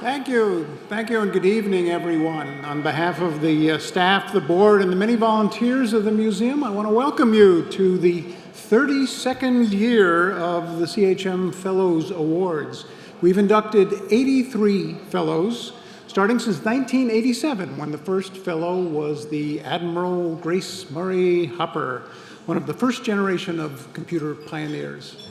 Thank you, and good evening, everyone. On behalf of the staff, the board, and the many volunteers of the museum, I want to welcome you to the 32nd year of the CHM Fellows Awards. We've inducted 83 fellows, starting since 1987, when the first fellow was the Admiral Grace Murray Hopper, one of the first generation of computer pioneers.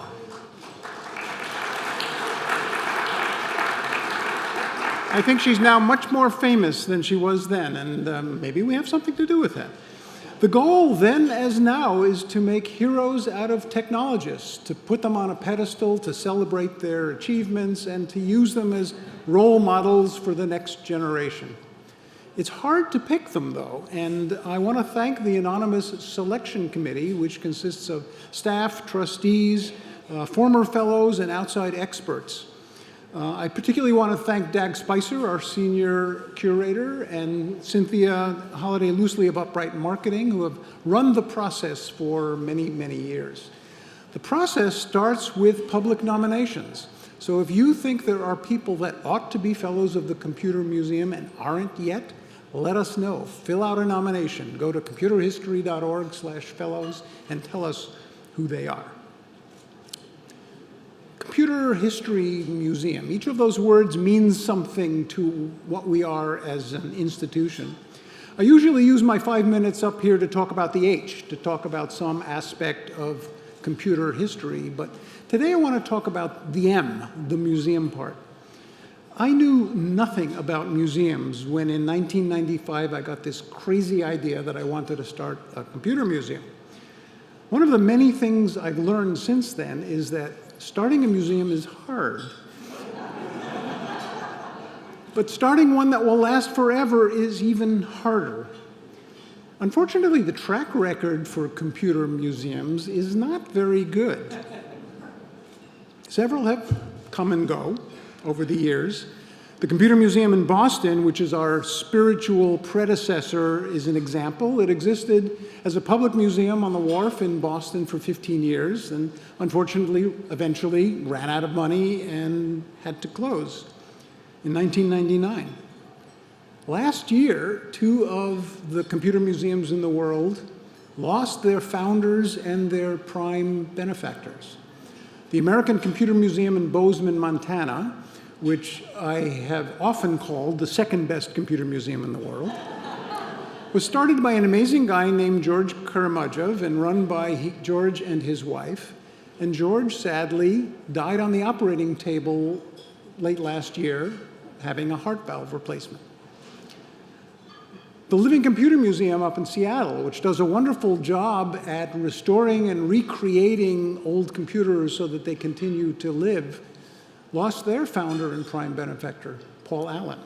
I think she's now much more famous than she was then, and maybe we have something to do with that. The goal then as now is to make heroes out of technologists, to put them on a pedestal, to celebrate their achievements, and to use them as role models for the next generation. It's hard to pick them, though, and I want to thank the anonymous selection committee, which consists of staff, trustees, former fellows, and outside experts. I particularly want to thank Dag Spicer, our senior curator, and Cynthia Holliday-Loosely of Upright Marketing, who have run the process for many, many years. The process starts with public nominations. So if you think there are people that ought to be fellows of the Computer Museum and aren't yet, let us know. Fill out a nomination. Go to computerhistory.org/fellows and tell us who they are. Computer History Museum. Each of those words means something to what we are as an institution. I usually use my 5 minutes up here to talk about the H, to talk about some aspect of computer history, but today I want to talk about the M, the museum part. I knew nothing about museums when in 1995 I got this crazy idea that I wanted to start a computer museum. One of the many things I've learned since then is that starting a museum is hard. But starting one that will last forever is even harder. Unfortunately, the track record for computer museums is not very good. Several have come and go over the years. The Computer Museum in Boston, which is our spiritual predecessor, is an example. It existed as a public museum on the wharf in Boston for 15 years, and unfortunately, eventually ran out of money and had to close in 1999. Last year, 2 of the computer museums in the world lost their founders and their prime benefactors. The American Computer Museum in Bozeman, Montana, which I have often called the second best computer museum in the world, was started by an amazing guy named George Karamudgev and run by George and his wife. And George, sadly, died on the operating table late last year, having a heart valve replacement. The Living Computer Museum up in Seattle, which does a wonderful job at restoring and recreating old computers so that they continue to live, lost their founder and prime benefactor, Paul Allen.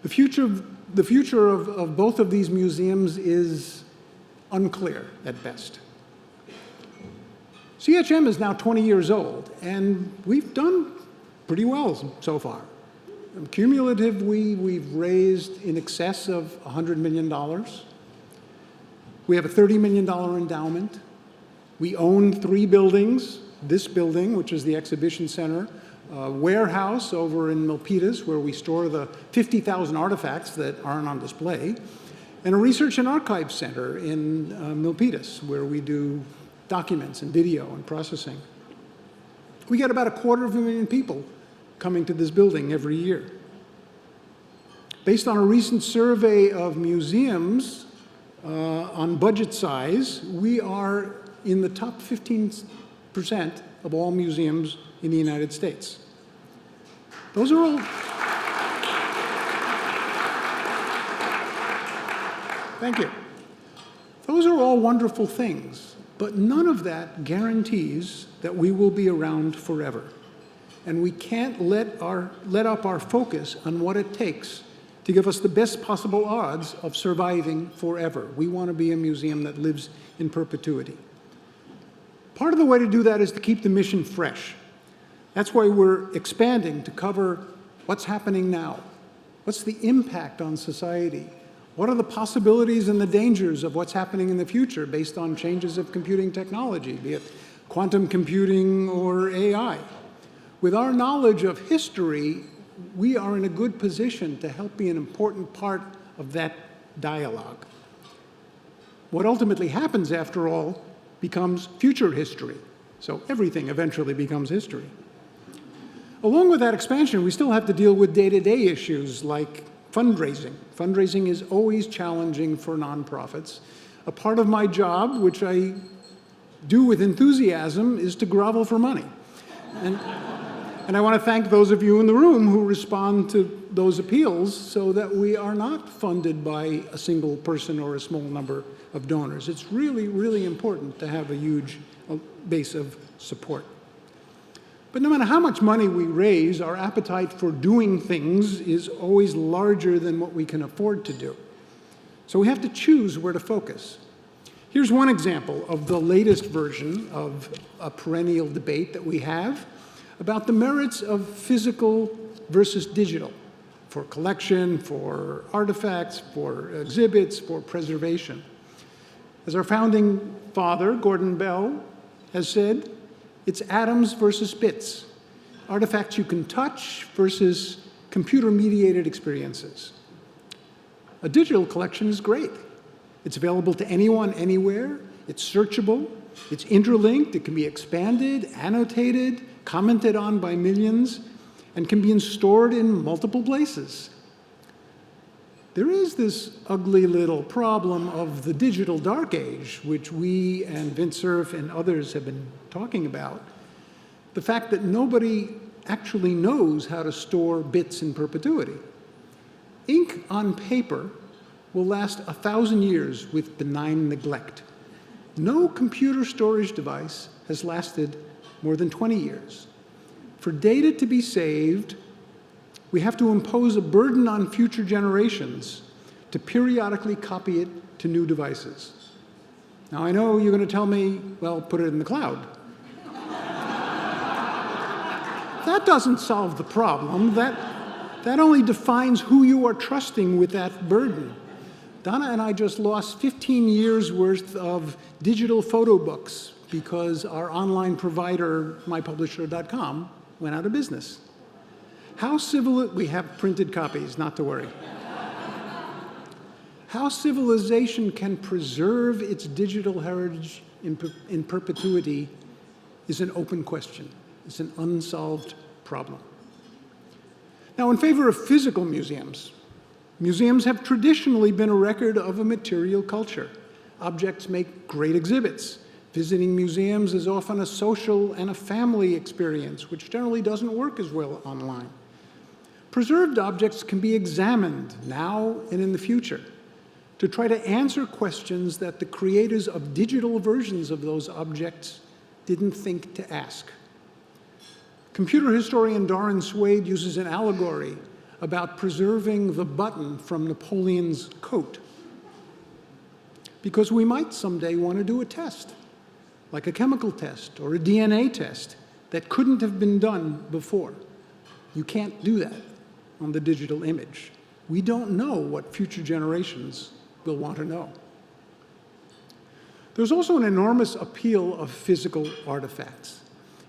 The future of both of these museums is unclear at best. CHM is now 20 years old, and we've done pretty well so far. Cumulatively, we've raised in excess of $100 million. We have a $30 million endowment. We own 3 buildings. This building, which is the exhibition center, a warehouse over in Milpitas, where we store the 50,000 artifacts that aren't on display, and a research and archive center in Milpitas, where we do documents and video and processing. We get about 250,000 people coming to this building every year. Based on a recent survey of museums on budget size, we are in the top 15% of all museums in the United States. Those are all... Thank you. Those are all wonderful things, but none of that guarantees that we will be around forever. And we can't let up our focus on what it takes to give us the best possible odds of surviving forever. We want to be a museum that lives in perpetuity. Part of the way to do that is to keep the mission fresh. That's why we're expanding to cover what's happening now. What's the impact on society? What are the possibilities and the dangers of what's happening in the future based on changes of computing technology, be it quantum computing or AI? With our knowledge of history, we are in a good position to help be an important part of that dialogue. What ultimately happens, after all, becomes future history. So everything eventually becomes history. Along with that expansion, we still have to deal with day-to-day issues like fundraising. Fundraising is always challenging for nonprofits. A part of my job, which I do with enthusiasm, is to grovel for money. And I want to thank those of you in the room who respond to those appeals so that we are not funded by a single person or a small number of donors. It's really, really important to have a huge base of support. But no matter how much money we raise, our appetite for doing things is always larger than what we can afford to do. So we have to choose where to focus. Here's one example of the latest version of a perennial debate that we have about the merits of physical versus digital for collection, for artifacts, for exhibits, for preservation. As our founding father, Gordon Bell, has said, it's atoms versus bits, artifacts you can touch versus computer-mediated experiences. A digital collection is great. It's available to anyone, anywhere. It's searchable. It's interlinked. It can be expanded, annotated, commented on by millions, and can be stored in multiple places. There is this ugly little problem of the digital dark age, which we and Vint Cerf and others have been talking about. The fact that nobody actually knows how to store bits in perpetuity. Ink on paper will last 1,000 years with benign neglect. No computer storage device has lasted more than 20 years. For data to be saved, we have to impose a burden on future generations to periodically copy it to new devices. Now, I know you're going to tell me, well, put it in the cloud. That doesn't solve the problem. That only defines who you are trusting with that burden. Donna and I just lost 15 years worth of digital photo books because our online provider, mypublisher.com, went out of business. How we have printed copies, not to worry. How civilization can preserve its digital heritage in perpetuity is an open question. It's an unsolved problem. Now, in favor of physical museums, museums have traditionally been a record of a material culture. Objects make great exhibits. Visiting museums is often a social and a family experience, which generally doesn't work as well online. Preserved objects can be examined now and in the future to try to answer questions that the creators of digital versions of those objects didn't think to ask. Computer historian Doran Swade uses an allegory about preserving the button from Napoleon's coat, because we might someday want to do a test, like a chemical test or a DNA test that couldn't have been done before. You can't do that on the digital image. We don't know what future generations will want to know. There's also an enormous appeal of physical artifacts.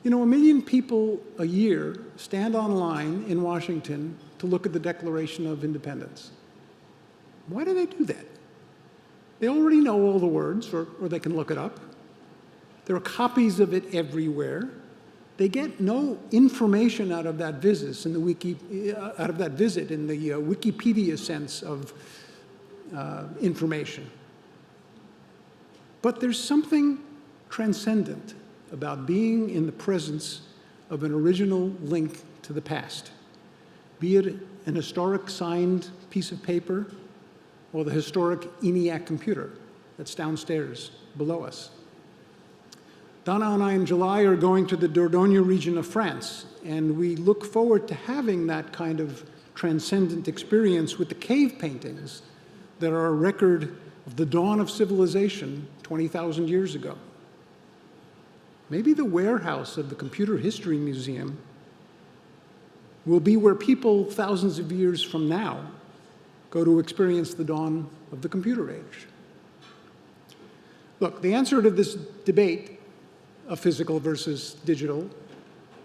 You know, 1 million people a year stand online in Washington to look at the Declaration of Independence. Why do they do that? They already know all the words, or they can look it up. There are copies of it everywhere. They get no information out of that visit in the Wikipedia sense of information. But there's something transcendent about being in the presence of an original link to the past, be it an historic signed piece of paper or the historic ENIAC computer that's downstairs below us. Donna and I in July are going to the Dordogne region of France, and we look forward to having that kind of transcendent experience with the cave paintings that are a record of the dawn of civilization 20,000 years ago. Maybe the warehouse of the Computer History Museum will be where people thousands of years from now go to experience the dawn of the computer age. Look, the answer to this debate of physical versus digital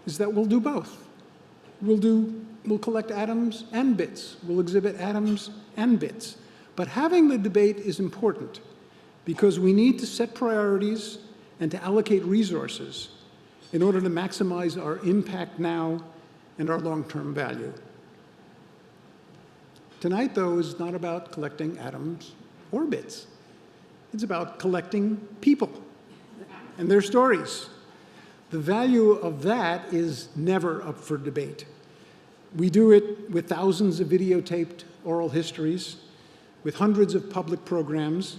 is that we'll do both. We'll collect atoms and bits. We'll exhibit atoms and bits. But having the debate is important because we need to set priorities and to allocate resources in order to maximize our impact now and our long-term value. Tonight, though, is not about collecting atoms or bits. It's about collecting people and their stories. The value of that is never up for debate. We do it with thousands of videotaped oral histories, with hundreds of public programs,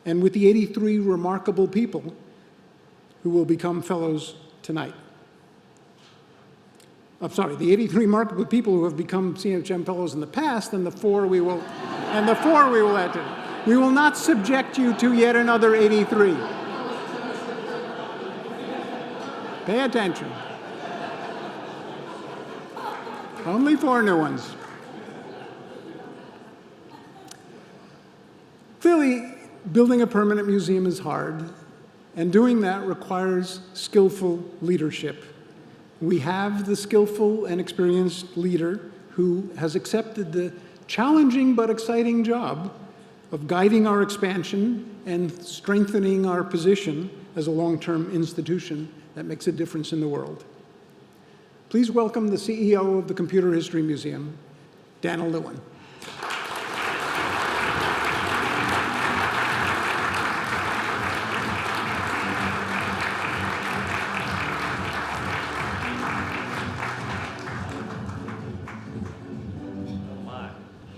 and with the 83 remarkable people who will become fellows tonight. I'm sorry, the 83 remarkable people who have become CHM fellows in the past, and the four we will add to. We will not subject you to yet another 83. Pay attention. Only 4 new ones. Clearly, building a permanent museum is hard, and doing that requires skillful leadership. We have the skillful and experienced leader who has accepted the challenging but exciting job of guiding our expansion and strengthening our position as a long-term institution that makes a difference in the world. Please welcome the CEO of the Computer History Museum, Dana Lewin.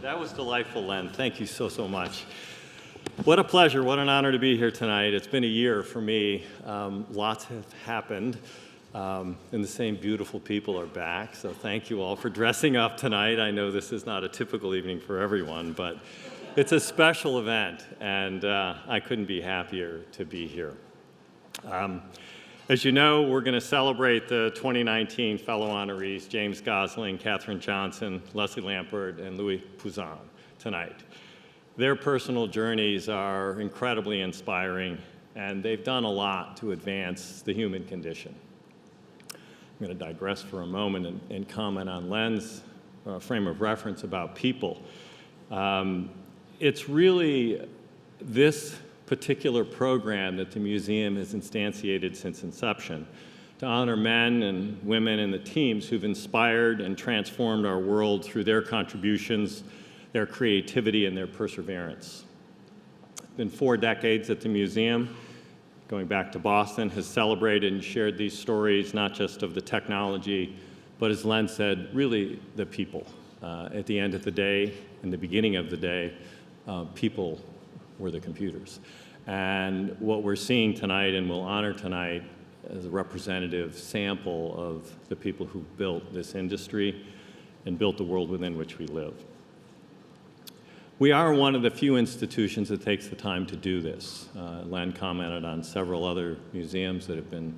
That was delightful, Len. Thank you so, so much. What a pleasure, what an honor to be here tonight. It's been a year for me. Lots have happened, and the same beautiful people are back, so thank you all for dressing up tonight. I know this is not a typical evening for everyone, but it's a special event, and I couldn't be happier to be here. As you know, we're going to celebrate the 2019 Fellow Honorees, James Gosling, Katherine Johnson, Leslie Lamport, and Louis Pouzin tonight. Their personal journeys are incredibly inspiring, and they've done a lot to advance the human condition. I'm going to digress for a moment and comment on Len's frame of reference about people. It's really this particular program that the museum has instantiated since inception to honor men and women and the teams who've inspired and transformed our world through their contributions, their creativity, and their perseverance. It's been 4 decades at the museum, going back to Boston, has celebrated and shared these stories, not just of the technology, but as Len said, really the people. At the end of the day, in the beginning of the day, people were the computers. And what we're seeing tonight and we'll honor tonight is a representative sample of the people who built this industry and built the world within which we live. We are one of the few institutions that takes the time to do this. Len commented on several other museums that have been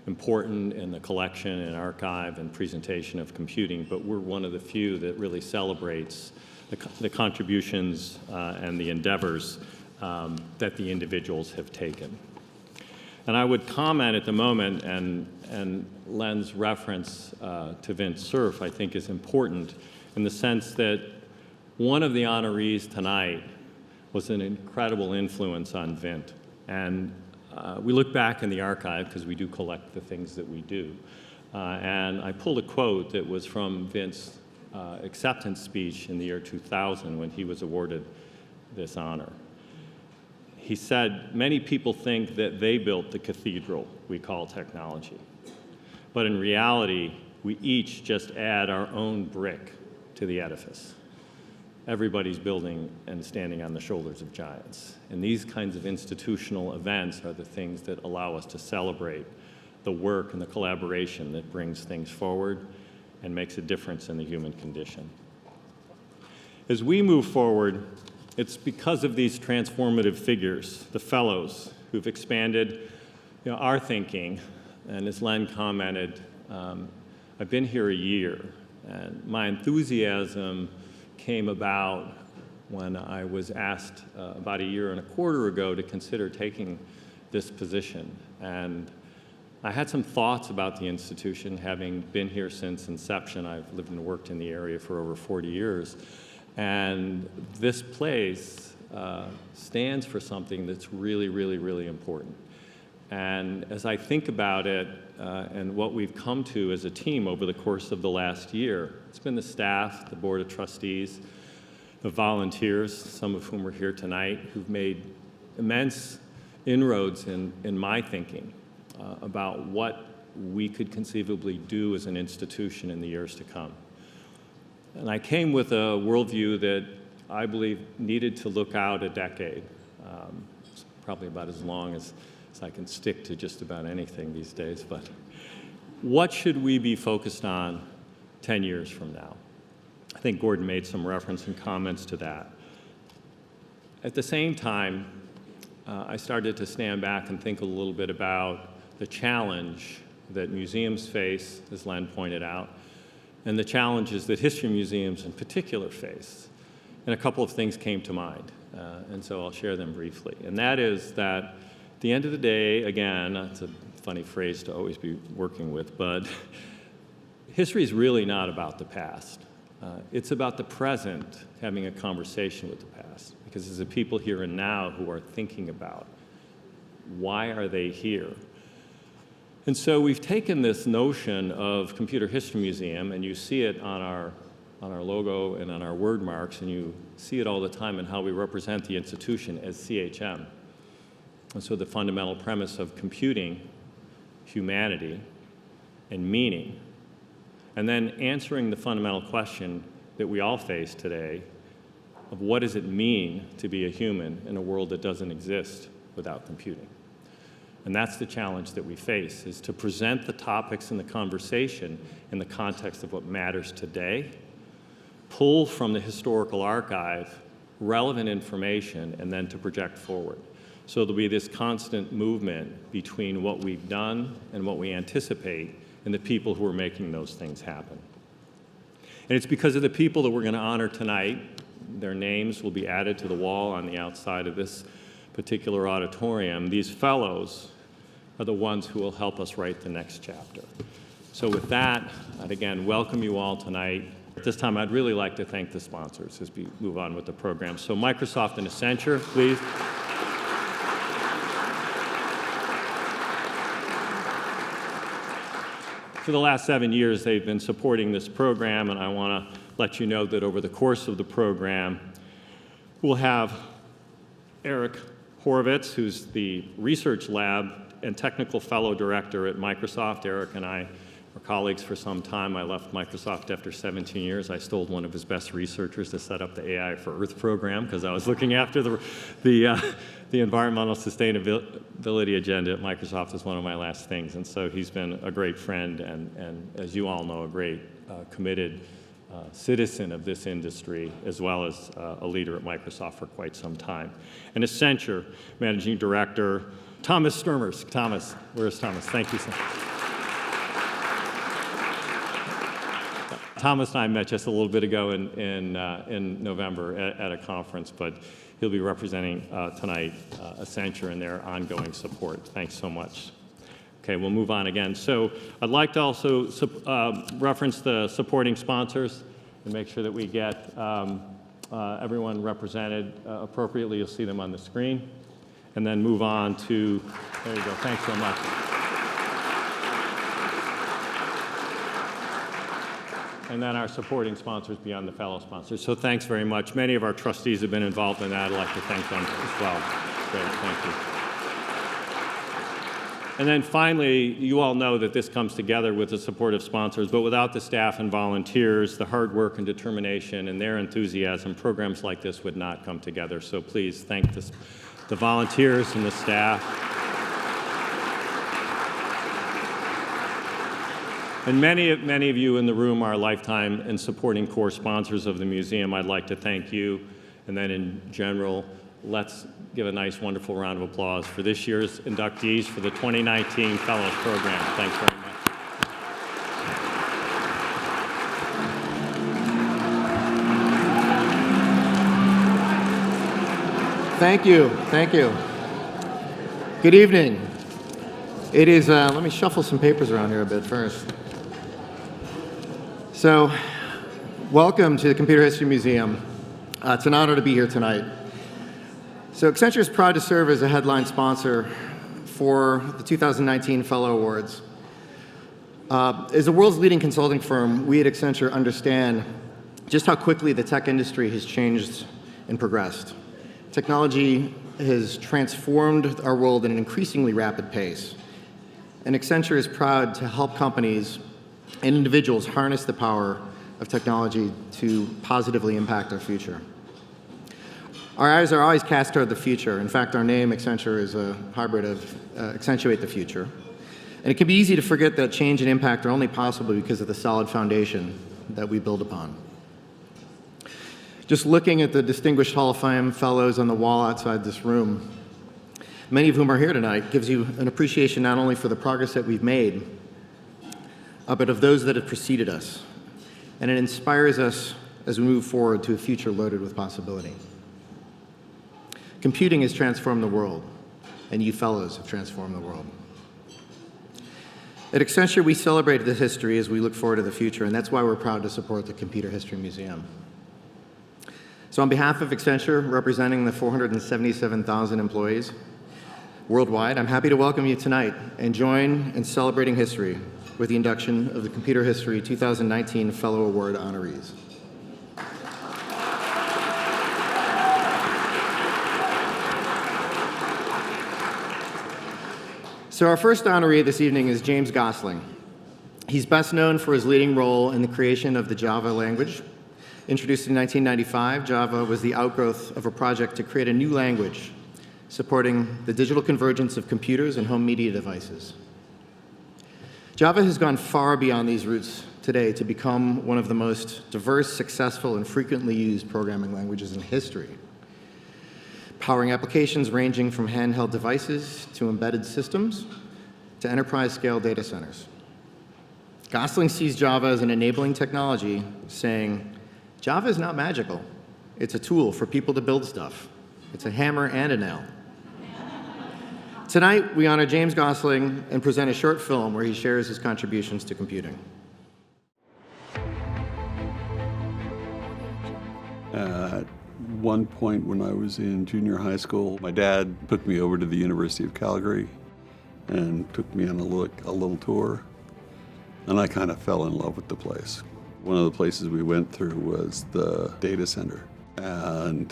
important in the collection and archive and presentation of computing, but we're one of the few that really celebrates the contributions and the endeavors that the individuals have taken. And I would comment at the moment, and Len's reference to Vint Cerf, I think, is important in the sense that one of the honorees tonight was an incredible influence on Vint. And we look back in the archive, because we do collect the things that we do, and I pulled a quote that was from Vint's acceptance speech in the year 2000 when he was awarded this honor. He said, "Many people think that they built the cathedral we call technology. But in reality, we each just add our own brick to the edifice. Everybody's building and standing on the shoulders of giants." And these kinds of institutional events are the things that allow us to celebrate the work and the collaboration that brings things forward and makes a difference in the human condition. As we move forward, it's because of these transformative figures, the fellows, who've expanded our thinking. And as Len commented, I've been here a year, and my enthusiasm came about when I was asked about a year and a quarter ago to consider taking this position. And I had some thoughts about the institution, having been here since inception. I've lived and worked in the area for over 40 years. And this place stands for something that's really, really, really important. And as I think about it and what we've come to as a team over the course of the last year, it's been the staff, the board of trustees, the volunteers, some of whom are here tonight, who've made immense inroads in my thinking about what we could conceivably do as an institution in the years to come. And I came with a worldview that I believe needed to look out a decade. It's probably about as long as I can stick to just about anything these days, but what should we be focused on 10 years from now? I think Gordon made some reference and comments to that. At the same time, I started to stand back and think a little bit about the challenge that museums face, as Len pointed out, and the challenges that history museums in particular face. And a couple of things came to mind, and so I'll share them briefly. And that is that at the end of the day, again, it's a funny phrase to always be working with, but history is really not about the past. It's about the present, having a conversation with the past, because it's the people here and now who are thinking about why are they here. And so we've taken this notion of Computer History Museum, and you see it on our logo and on our word marks, and you see it all the time in how we represent the institution as CHM. And so the fundamental premise of computing, humanity, and meaning, and then answering the fundamental question that we all face today of what does it mean to be a human in a world that doesn't exist without computing. And that's the challenge that we face, is to present the topics in the conversation in the context of what matters today, pull from the historical archive relevant information, and then to project forward. So there'll be this constant movement between what we've done and what we anticipate and the people who are making those things happen. And it's because of the people that we're going to honor tonight. Their names will be added to the wall on the outside of this particular auditorium. These fellows are the ones who will help us write the next chapter. So with that, I'd again welcome you all tonight. At this time, I'd really like to thank the sponsors as we move on with the program. So Microsoft and Accenture, please. For the last 7 years, they've been supporting this program, and I want to let you know that over the course of the program, we'll have Eric Horvitz, who's the Research Lab and Technical Fellow Director at Microsoft. Eric and I were colleagues for some time. I left Microsoft after 17 years. I stole one of his best researchers to set up the AI for Earth program because I was looking after the environmental sustainability agenda at Microsoft as one of my last things. And so he's been a great friend and as you all know, a great committed citizen of this industry, as well as a leader at Microsoft for quite some time. And Accenture Managing Director, Thomas Sturmers. Thomas, where's Thomas? Thank you so much. Thomas and I met just a little bit ago in November at a conference, but he'll be representing tonight Accenture and their ongoing support. Thanks so much. Okay, we'll move on again. So I'd like to also reference the supporting sponsors and make sure that we get everyone represented appropriately. You'll see them on the screen. And then move on to, there you go, thanks so much. And then our supporting sponsors beyond the fellow sponsors. So thanks very much. Many of our trustees have been involved in that. I'd like to thank them as well. Great, thank you. And then finally, you all know that this comes together with the support of sponsors, but without the staff and volunteers, the hard work and determination and their enthusiasm, programs like this would not come together. So please thank the volunteers and the staff. And many of you in the room are lifetime and supporting core sponsors of the museum. I'd like to thank you. And then in general, let's give a nice, wonderful round of applause for this year's inductees for the 2019 Fellows Program. Thanks very much. Thank you. Thank you. Good evening. It is, let me shuffle some papers around here a bit first. So, welcome to the Computer History Museum. It's an honor to be here tonight. So Accenture is proud to serve as a headline sponsor for the 2019 Fellow Awards. As the world's leading consulting firm, we at Accenture understand just how quickly the tech industry has changed and progressed. Technology has transformed our world at an increasingly rapid pace. And Accenture is proud to help companies and individuals harness the power of technology to positively impact our future. Our eyes are always cast toward the future. In fact, our name, Accenture, is a hybrid of accentuate the future. And it can be easy to forget that change and impact are only possible because of the solid foundation that we build upon. Just looking at the distinguished Hall of Fame fellows on the wall outside this room, many of whom are here tonight, gives you an appreciation not only for the progress that we've made, but of those that have preceded us. And it inspires us as we move forward to a future loaded with possibility. Computing has transformed the world, and you fellows have transformed the world. At Accenture, we celebrate this history as we look forward to the future, and that's why we're proud to support the Computer History Museum. So on behalf of Accenture, representing the 477,000 employees worldwide, I'm happy to welcome you tonight and join in celebrating history with the induction of the Computer History 2019 Fellow Award Honorees. So our first honoree this evening is James Gosling. He's best known for his leading role in the creation of the Java language. Introduced in 1995, Java was the outgrowth of a project to create a new language supporting the digital convergence of computers and home media devices. Java has gone far beyond these roots today to become one of the most diverse, successful, and frequently used programming languages in history, powering applications ranging from handheld devices to embedded systems to enterprise-scale data centers. Gosling sees Java as an enabling technology, saying, Java is not magical. It's a tool for people to build stuff. It's a hammer and a nail. Tonight, we honor James Gosling and present a short film where he shares his contributions to computing. At one point when I was in junior high school, my dad took me over to the University of Calgary and took me on a little tour, and I kind of fell in love with the place. One of the places we went through was the data center, and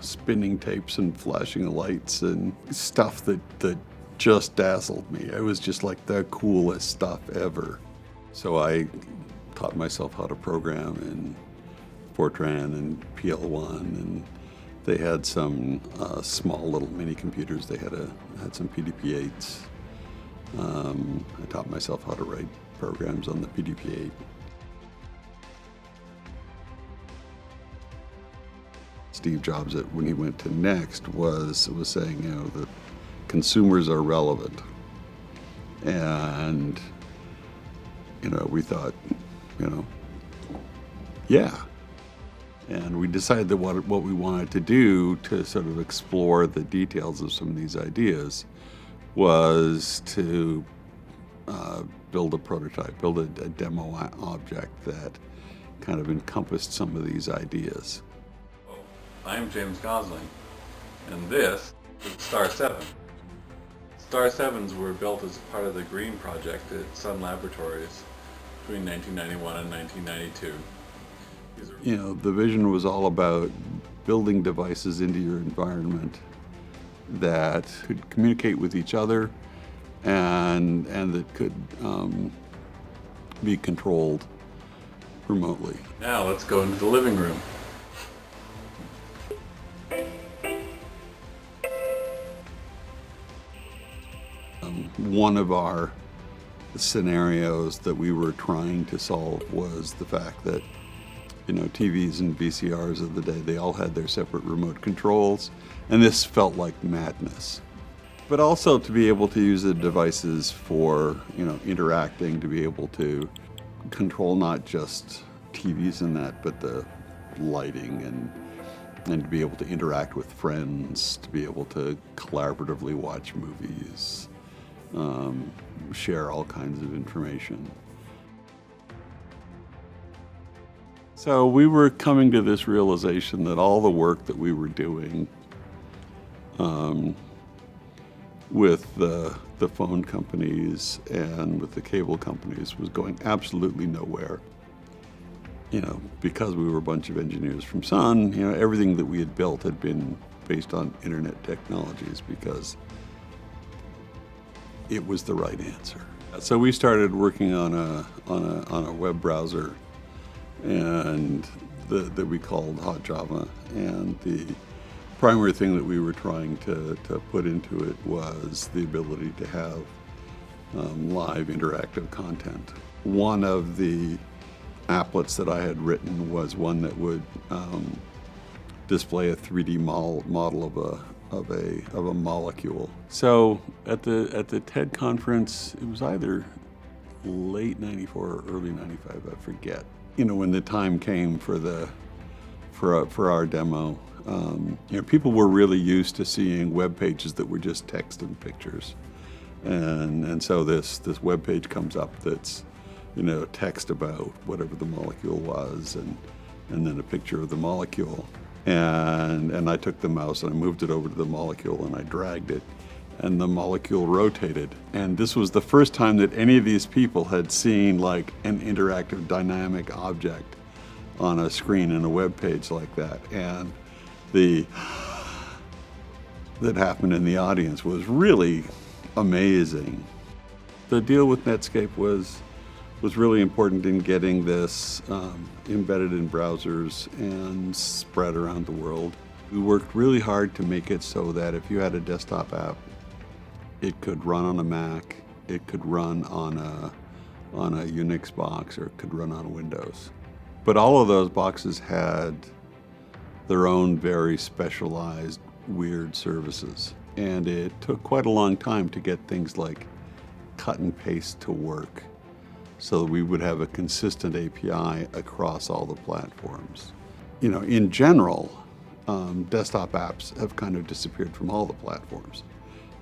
spinning tapes and flashing lights and stuff that just dazzled me. It was just like the coolest stuff ever. So I taught myself how to program in Fortran and PL1, and they had some small little mini computers. They had some PDP-8s. I taught myself how to write programs on the PDP-8. Steve Jobs, when he went to Next, was saying, that consumers are relevant. And, we thought, yeah. And we decided that what we wanted to do to sort of explore the details of some of these ideas was to build a prototype, build a demo object that kind of encompassed some of these ideas. I'm James Gosling, and this is Star 7. Star 7s were built as part of the Green Project at Sun Laboratories between 1991 and 1992. The vision was all about building devices into your environment that could communicate with each other and that could be controlled remotely. Now let's go into the living room. One of our scenarios that we were trying to solve was the fact that, TVs and VCRs of the day, they all had their separate remote controls, and this felt like madness. But also to be able to use the devices for, interacting, to be able to control not just TVs and that, but the lighting and to be able to interact with friends, to be able to collaboratively watch movies. share all kinds of information. So we were coming to this realization that all the work that we were doing with the phone companies and with the cable companies was going absolutely nowhere. Because we were a bunch of engineers from Sun, everything that we had built had been based on internet technologies because it was the right answer. So we started working on a web browser and that we called Hot Java, and the primary thing that we were trying to put into it was the ability to have live interactive content. One of the applets that I had written was one that would display a 3D model of a molecule. So at the TED conference, it was either late '94 or early '95, I forget. When the time came for our demo, people were really used to seeing web pages that were just text and pictures, and so this web page comes up that's text about whatever the molecule was, and then a picture of the molecule. And I took the mouse and I moved it over to the molecule and I dragged it, and the molecule rotated. And this was the first time that any of these people had seen like an interactive dynamic object on a screen in a web page like that. And that happened in the audience was really amazing. The deal with Netscape was really important in getting this embedded in browsers and spread around the world. We worked really hard to make it so that if you had a desktop app, it could run on a Mac, it could run on a Unix box, or it could run on Windows. But all of those boxes had their own very specialized, weird services. And it took quite a long time to get things like cut and paste to work, so that we would have a consistent API across all the platforms. In general, desktop apps have kind of disappeared from all the platforms.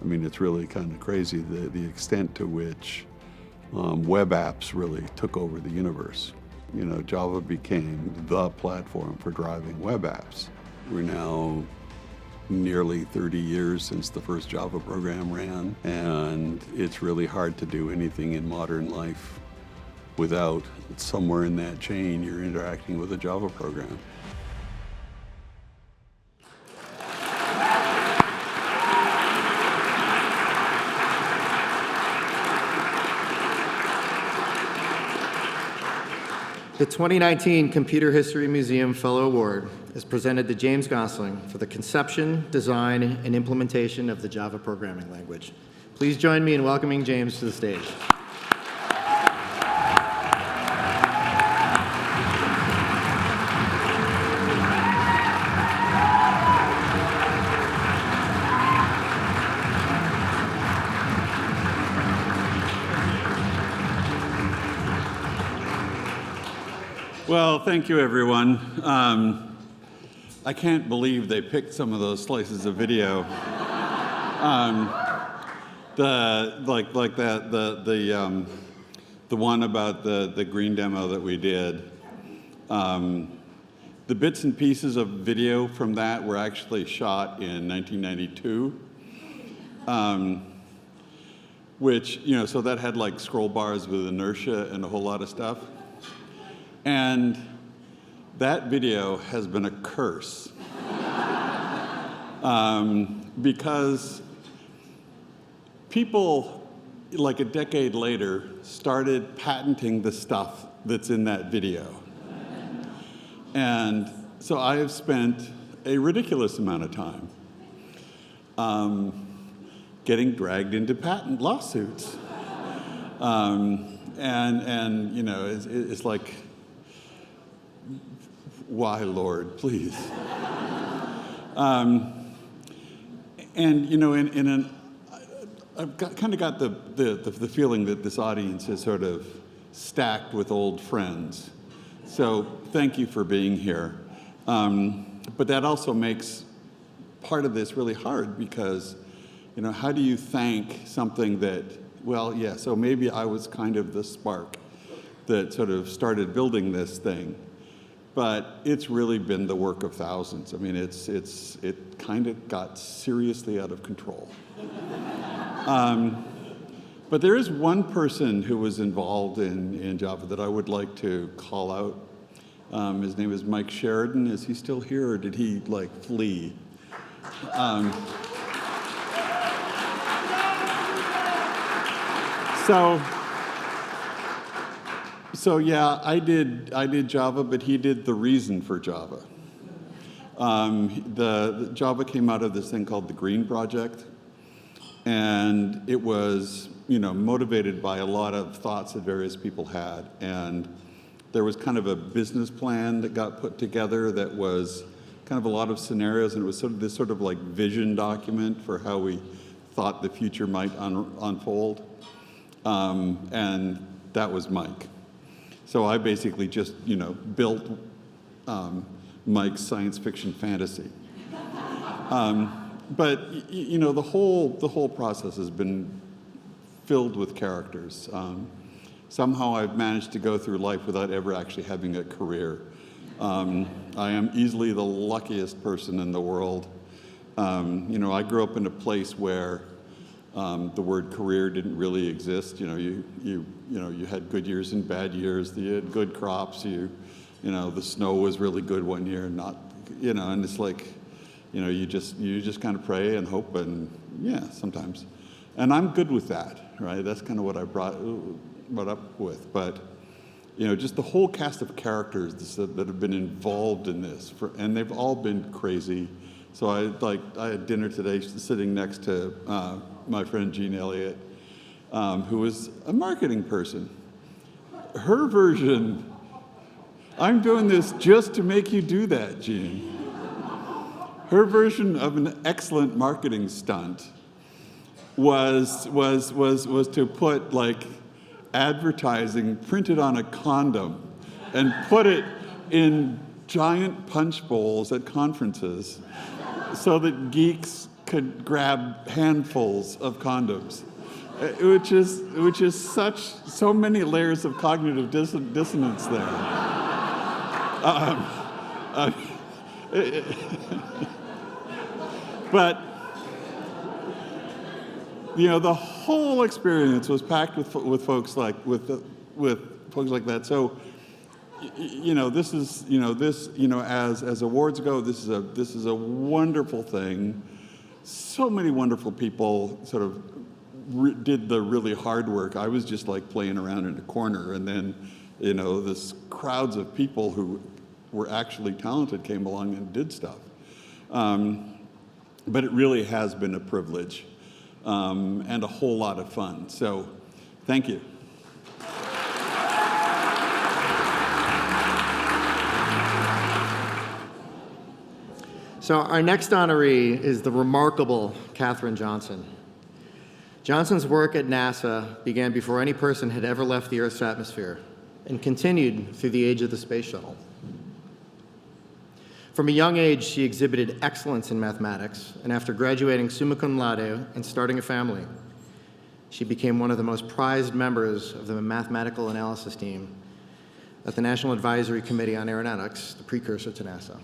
I mean, it's really kind of crazy the extent to which web apps really took over the universe. Java became the platform for driving web apps. We're now nearly 30 years since the first Java program ran, and it's really hard to do anything in modern life without somewhere in that chain you're interacting with a Java program. The 2019 Computer History Museum Fellow Award is presented to James Gosling for the conception, design, and implementation of the Java programming language. Please join me in welcoming James to the stage. Well, thank you, everyone. I can't believe they picked some of those slices of video. The one about the green demo that we did. The bits and pieces of video from that were actually shot in 1992. Which, so that had like scroll bars with inertia and a whole lot of stuff. And that video has been a curse because people, like a decade later, started patenting the stuff that's in that video. And so I have spent a ridiculous amount of time getting dragged into patent lawsuits. It's like, why, Lord, please? I've kind of got the feeling that this audience is sort of stacked with old friends. So thank you for being here. But that also makes part of this really hard because how do you thank something that, well, yeah, so maybe I was kind of the spark that sort of started building this thing, but it's really been the work of thousands. I mean, it kind of got seriously out of control. But there is one person who was involved in Java that I would like to call out. His name is Mike Sheridan. Is he still here, or did he flee? So yeah, I did Java, but he did the reason for Java. The Java came out of this thing called the Green Project, and it was motivated by a lot of thoughts that various people had, and there was kind of a business plan that got put together that was kind of a lot of scenarios, and it was this vision document for how we thought the future might unfold, and that was Mike. So I basically just built Mike's science fiction fantasy. But the whole process has been filled with characters. Somehow I've managed to go through life without ever actually having a career. I am easily the luckiest person in the world. I grew up in a place where the word career didn't really exist. You had good years and bad years. You had good crops. The snow was really good one year, and not, and it's you just kind of pray and hope, and yeah, sometimes. And I'm good with that, right? That's kind of what I brought up with. But, just the whole cast of characters that have been involved in this, and they've all been crazy. So I had dinner today sitting next to my friend Jean Elliott, who was a marketing person. Her version, I'm doing this just to make you do that, Jean. Her version of an excellent marketing stunt was to put advertising printed on a condom and put it in giant punch bowls at conferences so that geeks could grab handfuls of condoms, which is so many layers of cognitive dissonance there. But the whole experience was packed with folks with folks like that. So this is as awards go, this is a wonderful thing. So many wonderful people sort of did the really hard work. I was just playing around in a corner, and then this crowds of people who were actually talented came along and did stuff. But it really has been a privilege and a whole lot of fun. So thank you. So our next honoree is the remarkable Katherine Johnson. Johnson's work at NASA began before any person had ever left the Earth's atmosphere and continued through the age of the space shuttle. From a young age, she exhibited excellence in mathematics, and after graduating summa cum laude and starting a family, she became one of the most prized members of the mathematical analysis team at the National Advisory Committee on Aeronautics, the precursor to NASA.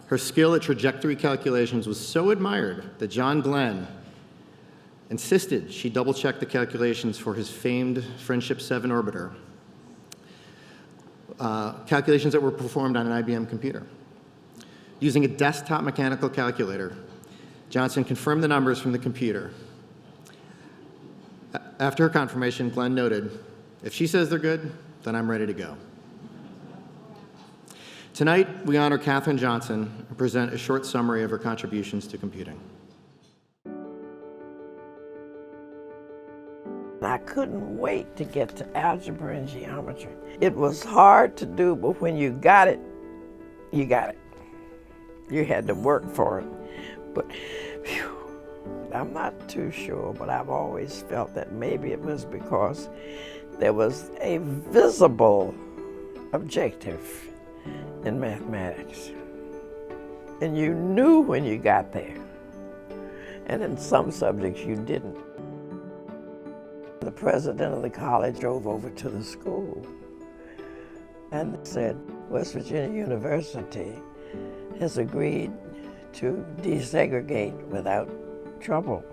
Her skill at trajectory calculations was so admired that John Glenn insisted she double-check the calculations for his famed Friendship 7 orbiter, calculations that were performed on an IBM computer. Using a desktop mechanical calculator, Johnson confirmed the numbers from the computer. After her confirmation, Glenn noted, "If she says they're good, then I'm ready to go." Tonight, we honor Katherine Johnson and present a short summary of her contributions to computing. I couldn't wait to get to algebra and geometry. It was hard to do, but when you got it, you got it. You had to work for it. But whew, I'm not too sure, but I've always felt that maybe it was because there was a visible objective in mathematics. And you knew when you got there. and in some subjects you didn't. The president of the college drove over to the school and said, West Virginia University has agreed to desegregate without trouble.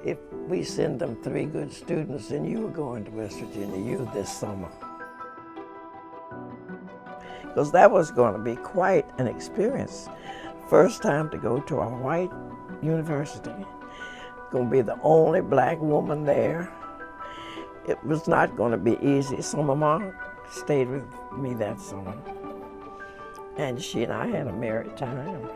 If we send them 3 good students, then you are going to West Virginia U this summer. Because that was going to be quite an experience. First time to go to a white university. Going to be the only black woman there. It was not going to be easy. So my mom stayed with me that summer. And she and I had a merry time.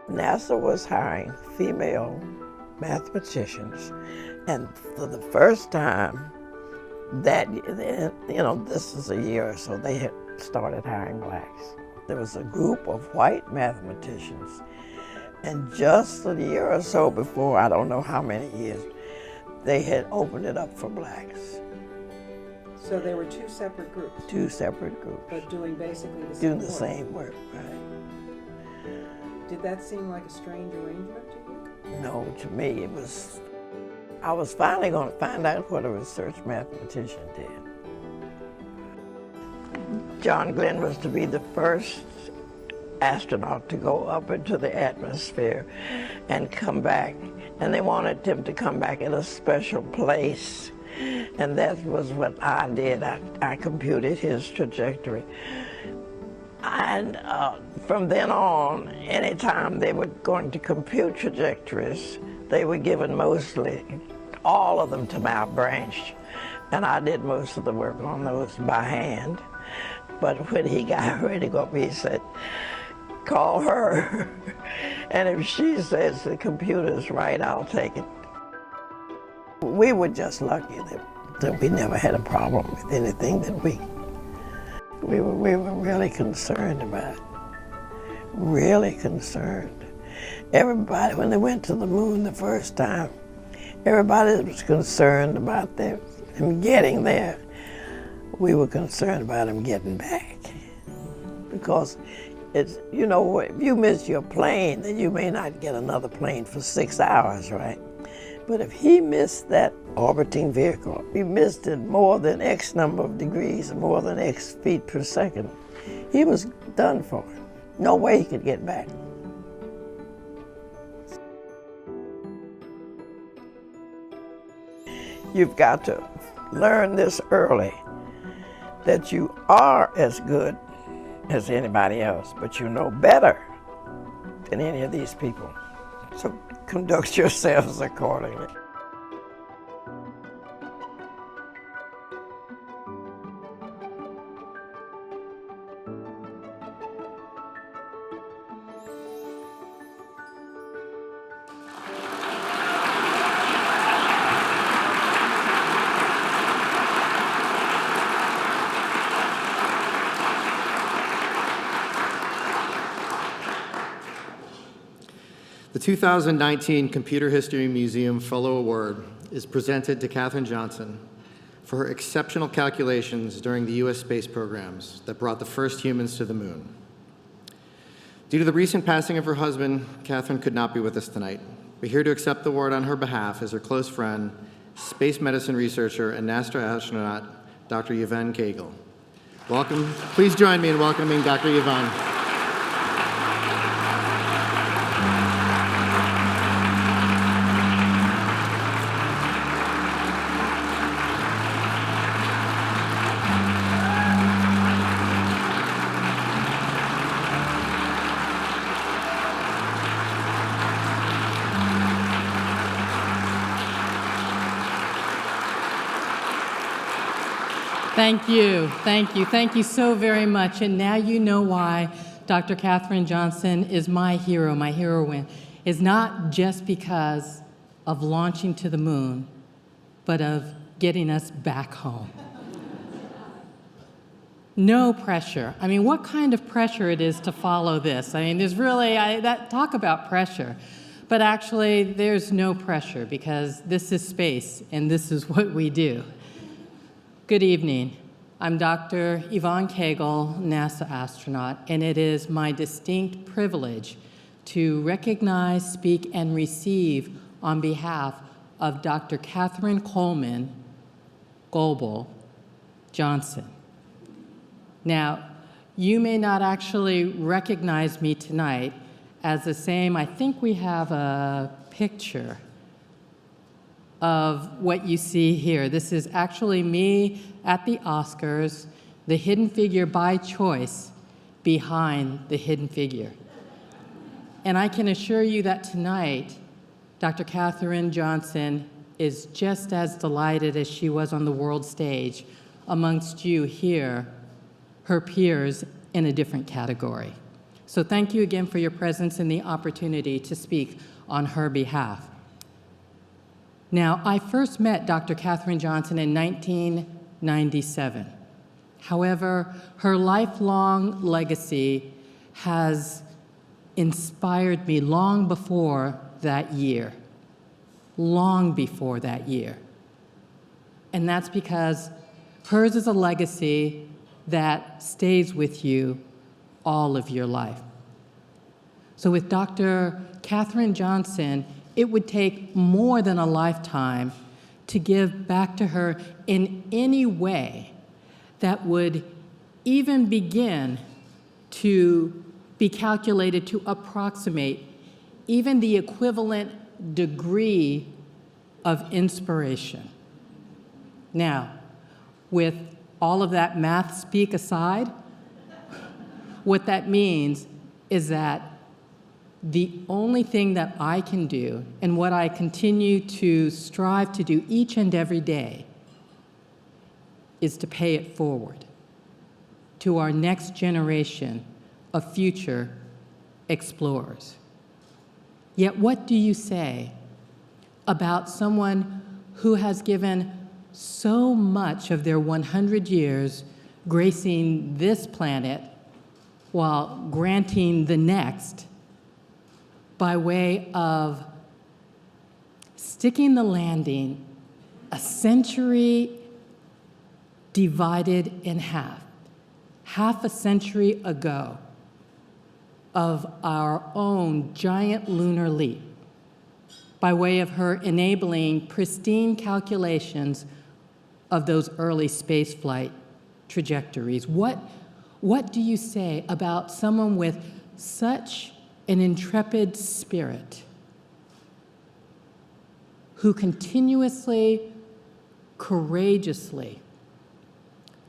NASA was hiring female mathematicians, and for the first time that, this is a year or so, they had started hiring blacks. There was a group of white mathematicians, and just a year or so before, I don't know how many years, they had opened it up for blacks. So there were 2 separate groups? 2 separate groups. But doing basically the same work? Doing the same work, right. Did that seem like a strange arrangement to you? No, to me it was, I was finally going to find out what a research mathematician did. John Glenn was to be the first astronaut to go up into the atmosphere and come back. And they wanted him to come back in a special place. And that was what I did. I computed his trajectory. And from then on, anytime they were going to compute trajectories, they were given mostly, all of them to my branch. And I did most of the work on those by hand. But when he got ready to go up, he said, call her. And if she says the computer's right, I'll take it. We were just lucky that we never had a problem with anything that we were really concerned about it. Really concerned. Everybody, when they went to the moon the first time, everybody was concerned about them getting there. We were concerned about them getting back. Because it's, if you miss your plane, then you may not get another plane for 6 hours, right? But if he missed that orbiting vehicle, he missed it more than X number of degrees, more than X feet per second, he was done for. No way he could get back. You've got to learn this early, that you are as good as anybody else, but you know better than any of these people. So conduct yourselves accordingly. The 2019 Computer History Museum Fellow Award is presented to Katherine Johnson for her exceptional calculations during the U.S. space programs that brought the first humans to the moon. Due to the recent passing of her husband, Katherine could not be with us tonight. But here to accept the award on her behalf is her close friend, space medicine researcher and NASA astronaut, Dr. Yvonne Cagle. Welcome. Please join me in welcoming Dr. Yvonne. Thank you, thank you, thank you so very much. And now you know why Dr. Katherine Johnson is my hero, my heroine. Is not just because of launching to the moon, but of getting us back home. No pressure. I mean, what kind of pressure it is to follow this? I mean, there's really, talk about pressure. But actually, there's no pressure because this is space and this is what we do. Good evening. I'm Dr. Yvonne Cagle, NASA astronaut, and it is my distinct privilege to recognize, speak, and receive on behalf of Dr. Katherine Coleman Goebel Johnson. Now, you may not actually recognize me tonight as the same. I think we have a picture of what you see here. This is actually me at the Oscars, the hidden figure by choice behind the hidden figure. And I can assure you that tonight, Dr. Katherine Johnson is just as delighted as she was on the world stage amongst you here, her peers in a different category. So thank you again for your presence and the opportunity to speak on her behalf. Now, I first met Dr. Katherine Johnson in 1997. However, her lifelong legacy has inspired me long before that year, long before that year. And that's because hers is a legacy that stays with you all of your life. So with Dr. Katherine Johnson, it would take more than a lifetime to give back to her in any way that would even begin to be calculated to approximate even the equivalent degree of inspiration. Now, with all of that math speak aside, what that means is that the only thing that I can do, and what I continue to strive to do each and every day, is to pay it forward to our next generation of future explorers. Yet what do you say about someone who has given so much of their 100 years gracing this planet while granting the next by way of sticking the landing a century divided in half a century ago, of our own giant lunar leap, by way of her enabling pristine calculations of those early spaceflight trajectories? What do you say about someone with such an intrepid spirit who continuously, courageously,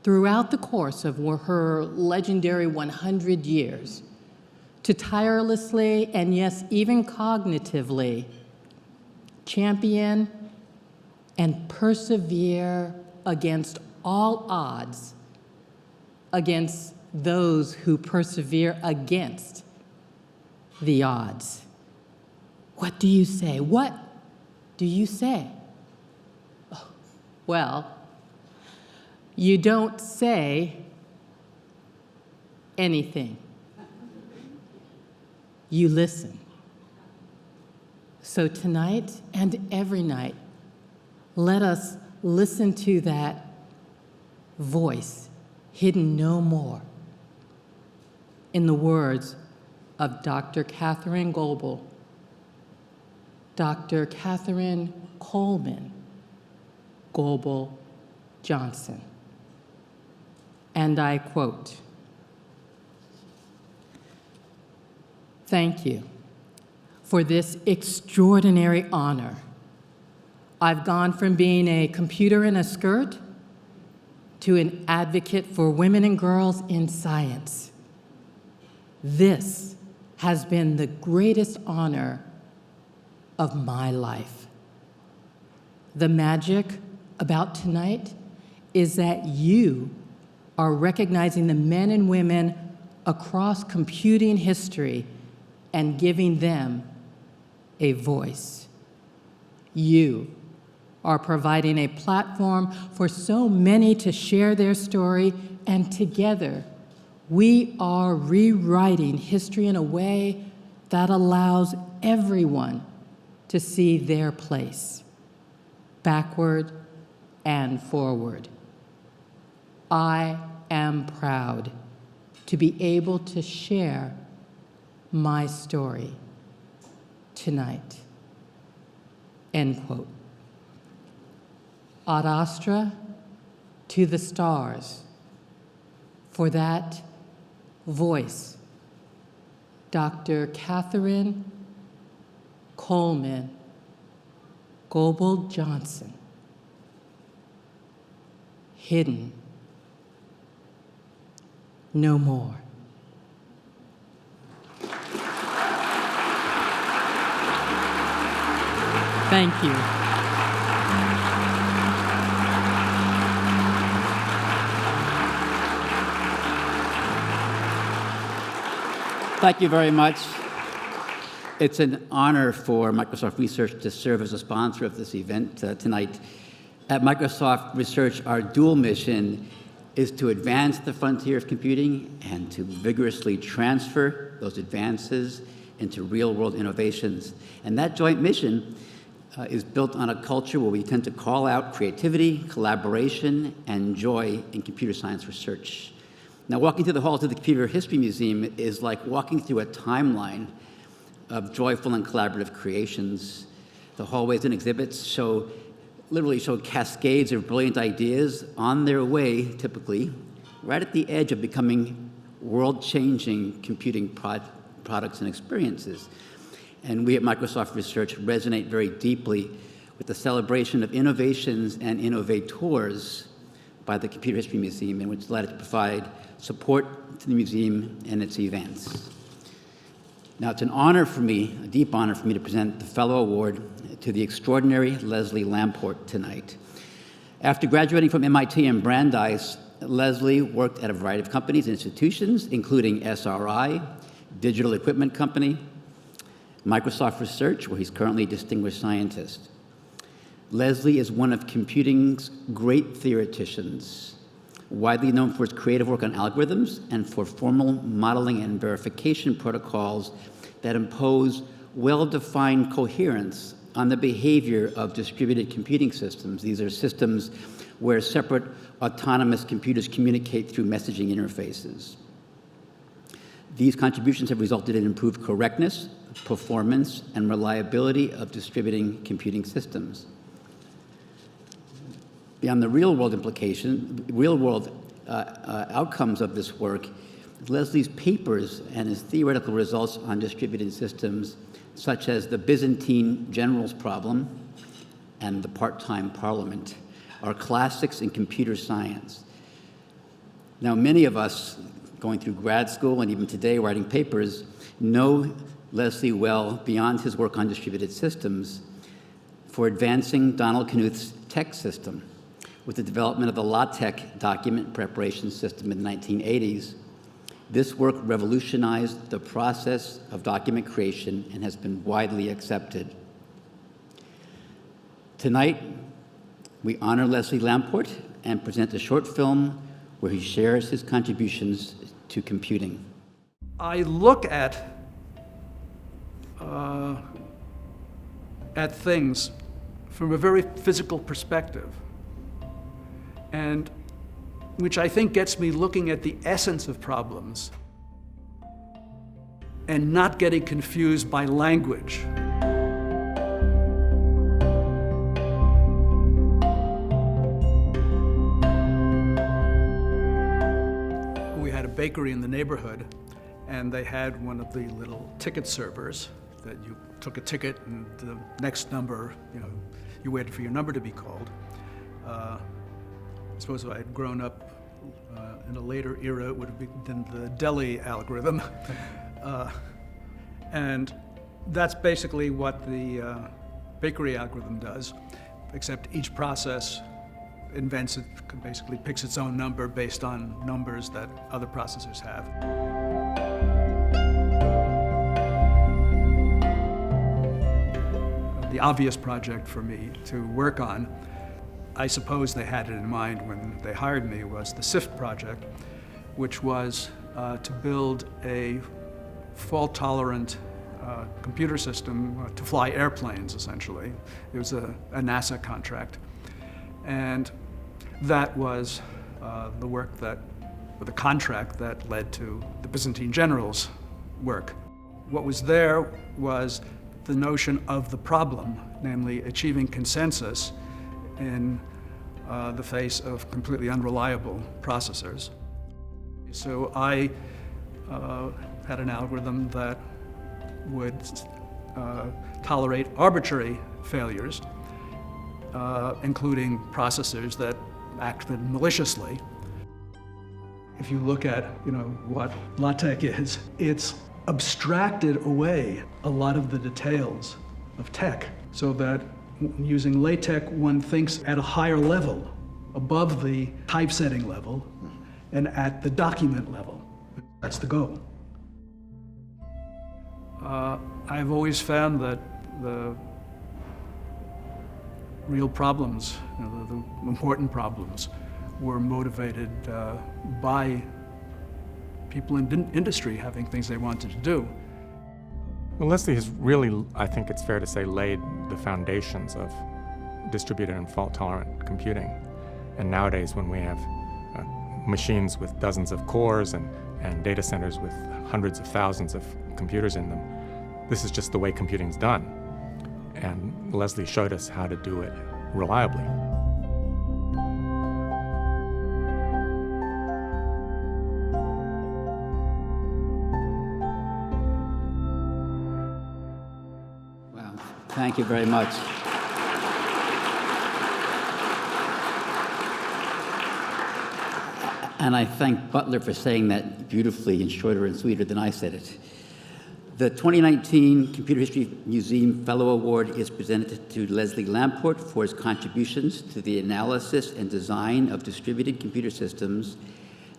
throughout the course of her legendary 100 years, to tirelessly and yes, even cognitively champion and persevere against all odds, against those who persevere against the odds? What do you say? What do you say? Oh, well, you don't say anything. You listen. So tonight and every night, let us listen to that voice hidden no more. In the words of Dr. Katherine Goebel, Dr. Katherine Coleman Goebel Johnson. And I quote, "Thank you for this extraordinary honor. I've gone from being a computer in a skirt to an advocate for women and girls in science. This has been the greatest honor of my life. The magic about tonight is that you are recognizing the men and women across computing history and giving them a voice. You are providing a platform for so many to share their story, and together we are rewriting history in a way that allows everyone to see their place, backward and forward. I am proud to be able to share my story tonight. End quote. Ad astra to the stars. For that voice, Dr. Katherine Coleman Johnson. Hidden no more. Thank you. Thank you very much. It's an honor for Microsoft Research to serve as a sponsor of this event tonight. At Microsoft Research, our dual mission is to advance the frontier of computing and to vigorously transfer those advances into real-world innovations. And that joint mission is built on a culture where we tend to call out creativity, collaboration, and joy in computer science research. Now, walking through the halls of the Computer History Museum is like walking through a timeline of joyful and collaborative creations. The hallways and exhibits literally show cascades of brilliant ideas on their way, typically, right at the edge of becoming world-changing computing products and experiences. And we at Microsoft Research resonate very deeply with the celebration of innovations and innovators by the Computer History Museum, and which allowed it to provide support to the museum and its events. Now, it's an honor for me, a deep honor for me, to present the Fellow Award to the extraordinary Leslie Lamport tonight. After graduating from MIT and Brandeis, Leslie worked at a variety of companies and institutions, including SRI, Digital Equipment Company, Microsoft Research, where he's currently a distinguished scientist. Leslie is one of computing's great theoreticians, widely known for his creative work on algorithms and for formal modeling and verification protocols that impose well-defined coherence on the behavior of distributed computing systems. These are systems where separate autonomous computers communicate through messaging interfaces. These contributions have resulted in improved correctness, performance, and reliability of distributing computing systems. Beyond the real-world outcomes of this work, Leslie's papers and his theoretical results on distributed systems, such as the Byzantine generals problem and the part-time parliament, are classics in computer science. Now, many of us going through grad school and even today writing papers know Leslie well beyond his work on distributed systems for advancing Donald Knuth's TeX system with the development of the LaTeX document preparation system in the 1980s. This work revolutionized the process of document creation and has been widely accepted. Tonight, we honor Leslie Lamport and present a short film where he shares his contributions to computing. I look at things from a very physical perspective, and which I think gets me looking at the essence of problems and not getting confused by language. We had a bakery in the neighborhood, and they had one of the little ticket servers that you took a ticket and the next number, you waited for your number to be called. I suppose if I had grown up in a later era, it would have been the deli algorithm. And that's basically what the bakery algorithm does, except each process basically picks its own number based on numbers that other processors have. The obvious project for me to work on, I suppose they had it in mind when they hired me, was the Sift Project, which was to build a fault-tolerant computer system to fly airplanes, essentially. It was a NASA contract. And that was the work that, or the contract that led to the Byzantine general's work. What was there was the notion of the problem, namely achieving consensus in the face of completely unreliable processors. So I had an algorithm that would tolerate arbitrary failures, including processors that acted maliciously. If you look at, what LaTeX is, it's abstracted away a lot of the details of tech, so that using LaTeX, one thinks at a higher level, above the typesetting level, and at the document level. That's the goal. I've always found that the real problems, the important problems, were motivated by people in industry having things they wanted to do. Well, Leslie has really, I think it's fair to say, laid the foundations of distributed and fault-tolerant computing. And nowadays, when we have machines with dozens of cores and data centers with hundreds of thousands of computers in them, this is just the way computing's done. And Leslie showed us how to do it reliably. Wow, thank you very much. And I thank Butler for saying that beautifully and shorter and sweeter than I said it. The 2019 Computer History Museum Fellow Award is presented to Leslie Lamport for his contributions to the analysis and design of distributed computer systems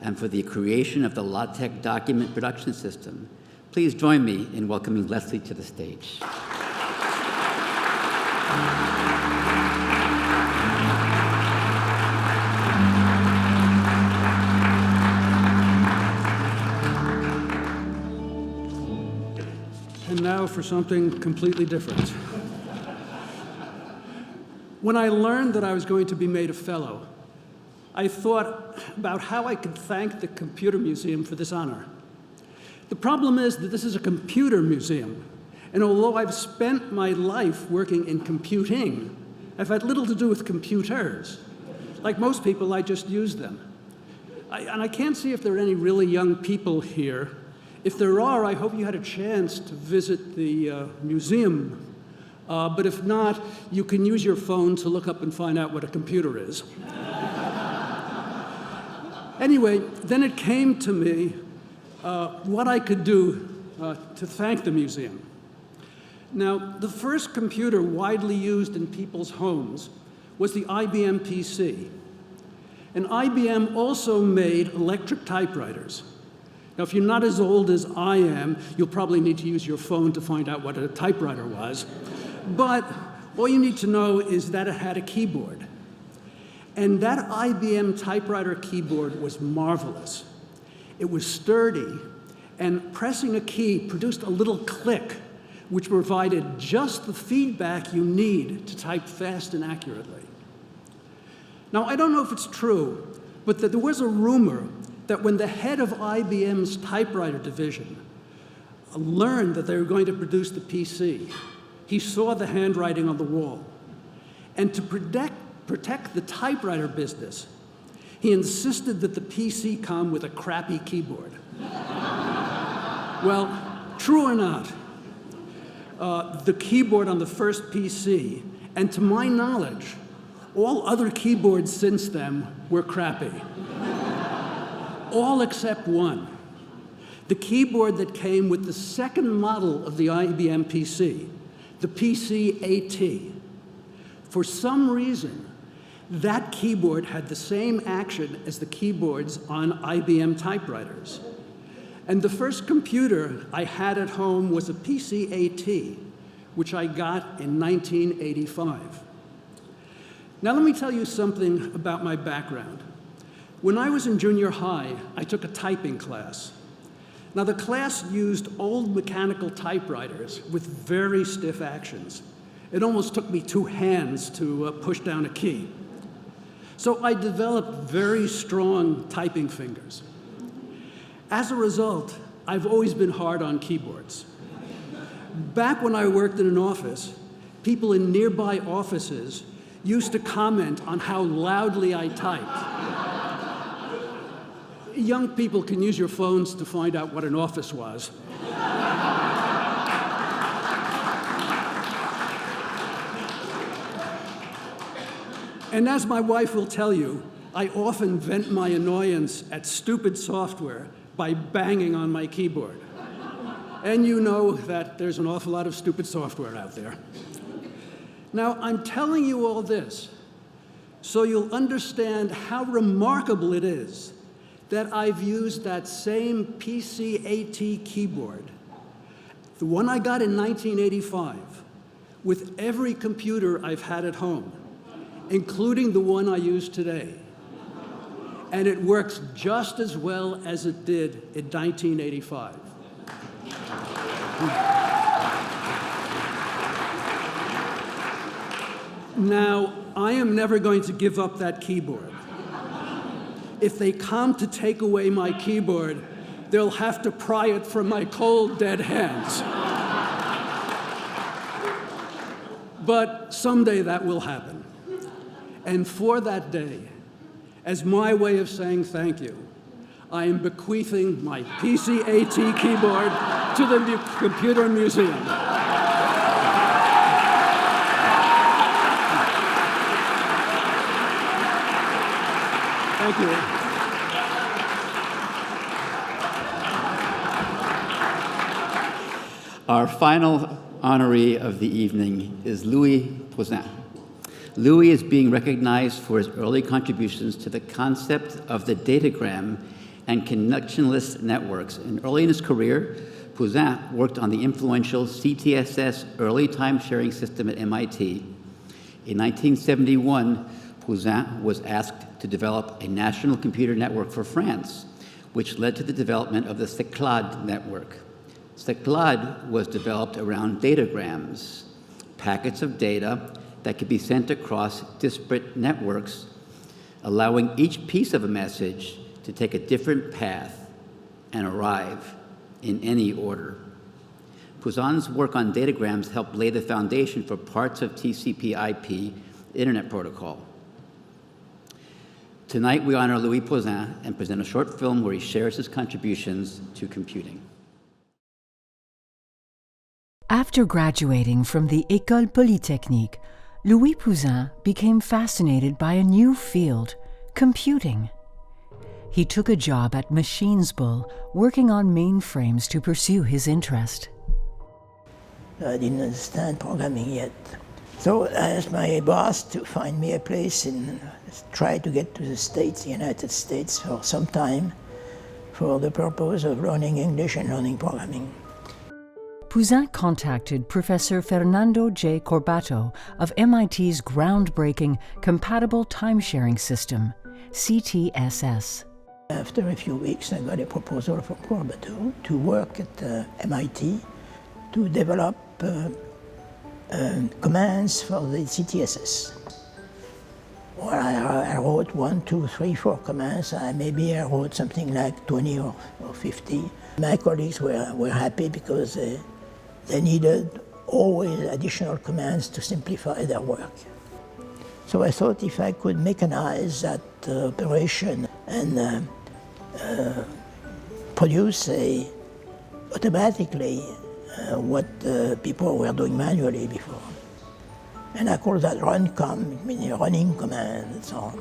and for the creation of the LaTeX document production system. Please join me in welcoming Leslie to the stage. And now for something completely different. When I learned that I was going to be made a fellow, I thought about how I could thank the Computer Museum for this honor. The problem is that this is a computer museum, and although I've spent my life working in computing, I've had little to do with computers. Like most people, I just use them. And I can't see if there are any really young people here. If there are, I hope you had a chance to visit the museum. But if not, you can use your phone to look up and find out what a computer is. Anyway, then it came to me what I could do to thank the museum. Now, the first computer widely used in people's homes was the IBM PC. And IBM also made electric typewriters. Now, if you're not as old as I am, you'll probably need to use your phone to find out what a typewriter was. But all you need to know is that it had a keyboard. And that IBM typewriter keyboard was marvelous. It was sturdy, and pressing a key produced a little click, which provided just the feedback you need to type fast and accurately. Now, I don't know if it's true, but that there was a rumor that when the head of IBM's typewriter division learned that they were going to produce the PC, he saw the handwriting on the wall. And to protect the typewriter business, he insisted that the PC come with a crappy keyboard. Well, true or not, the keyboard on the first PC, and to my knowledge, all other keyboards since then were crappy. All except one. The keyboard that came with the second model of the IBM PC, the PC-AT. For some reason, that keyboard had the same action as the keyboards on IBM typewriters. And the first computer I had at home was a PC-AT, which I got in 1985. Now let me tell you something about my background. When I was in junior high, I took a typing class. Now the class used old mechanical typewriters with very stiff actions. It almost took me 2 hands to push down a key. So I developed very strong typing fingers. As a result, I've always been hard on keyboards. Back when I worked in an office, people in nearby offices used to comment on how loudly I typed. Young people can use your phones to find out what an office was. And as my wife will tell you, I often vent my annoyance at stupid software by banging on my keyboard. And you know that there's an awful lot of stupid software out there. Now, I'm telling you all this so you'll understand how remarkable it is that I've used that same PC-AT keyboard, the one I got in 1985, with every computer I've had at home, including the one I use today. And it works just as well as it did in 1985. Now, I am never going to give up that keyboard. If they come to take away my keyboard, they'll have to pry it from my cold, dead hands. But someday that will happen. And for that day, as my way of saying thank you, I am bequeathing my PC-AT keyboard to the Computer Museum. Thank you. Our final honoree of the evening is Louis Pouzin. Louis is being recognized for his early contributions to the concept of the datagram and connectionless networks. And early in his career, Pouzin worked on the influential CTSS early time-sharing system at MIT. In 1971, Pouzin was asked to develop a national computer network for France, which led to the development of the Cyclade network. Cyclade was developed around datagrams, packets of data that could be sent across disparate networks, allowing each piece of a message to take a different path and arrive in any order. Pouzin's work on datagrams helped lay the foundation for parts of TCP/IP Internet Protocol. Tonight, we honor Louis Pouzin and present a short film where he shares his contributions to computing. After graduating from the École Polytechnique, Louis Pouzin became fascinated by a new field, computing. He took a job at Machinesbull, working on mainframes to pursue his interest. I didn't understand programming yet. So I asked my boss to find me a place and try to get to the States, the United States, for some time for the purpose of learning English and learning programming. Pouzin contacted Professor Fernando J. Corbato of MIT's groundbreaking Compatible Time-Sharing System, CTSS. After a few weeks, I got a proposal from Corbato to work at MIT to develop commands for the CTSS. Well, I wrote 1, 2, 3, 4 commands. Maybe I wrote something like 20 or 50. My colleagues were happy because they needed always additional commands to simplify their work. So I thought if I could mechanize that operation and produce automatically what people were doing manually before. And I call that runcom, meaning running command and so on.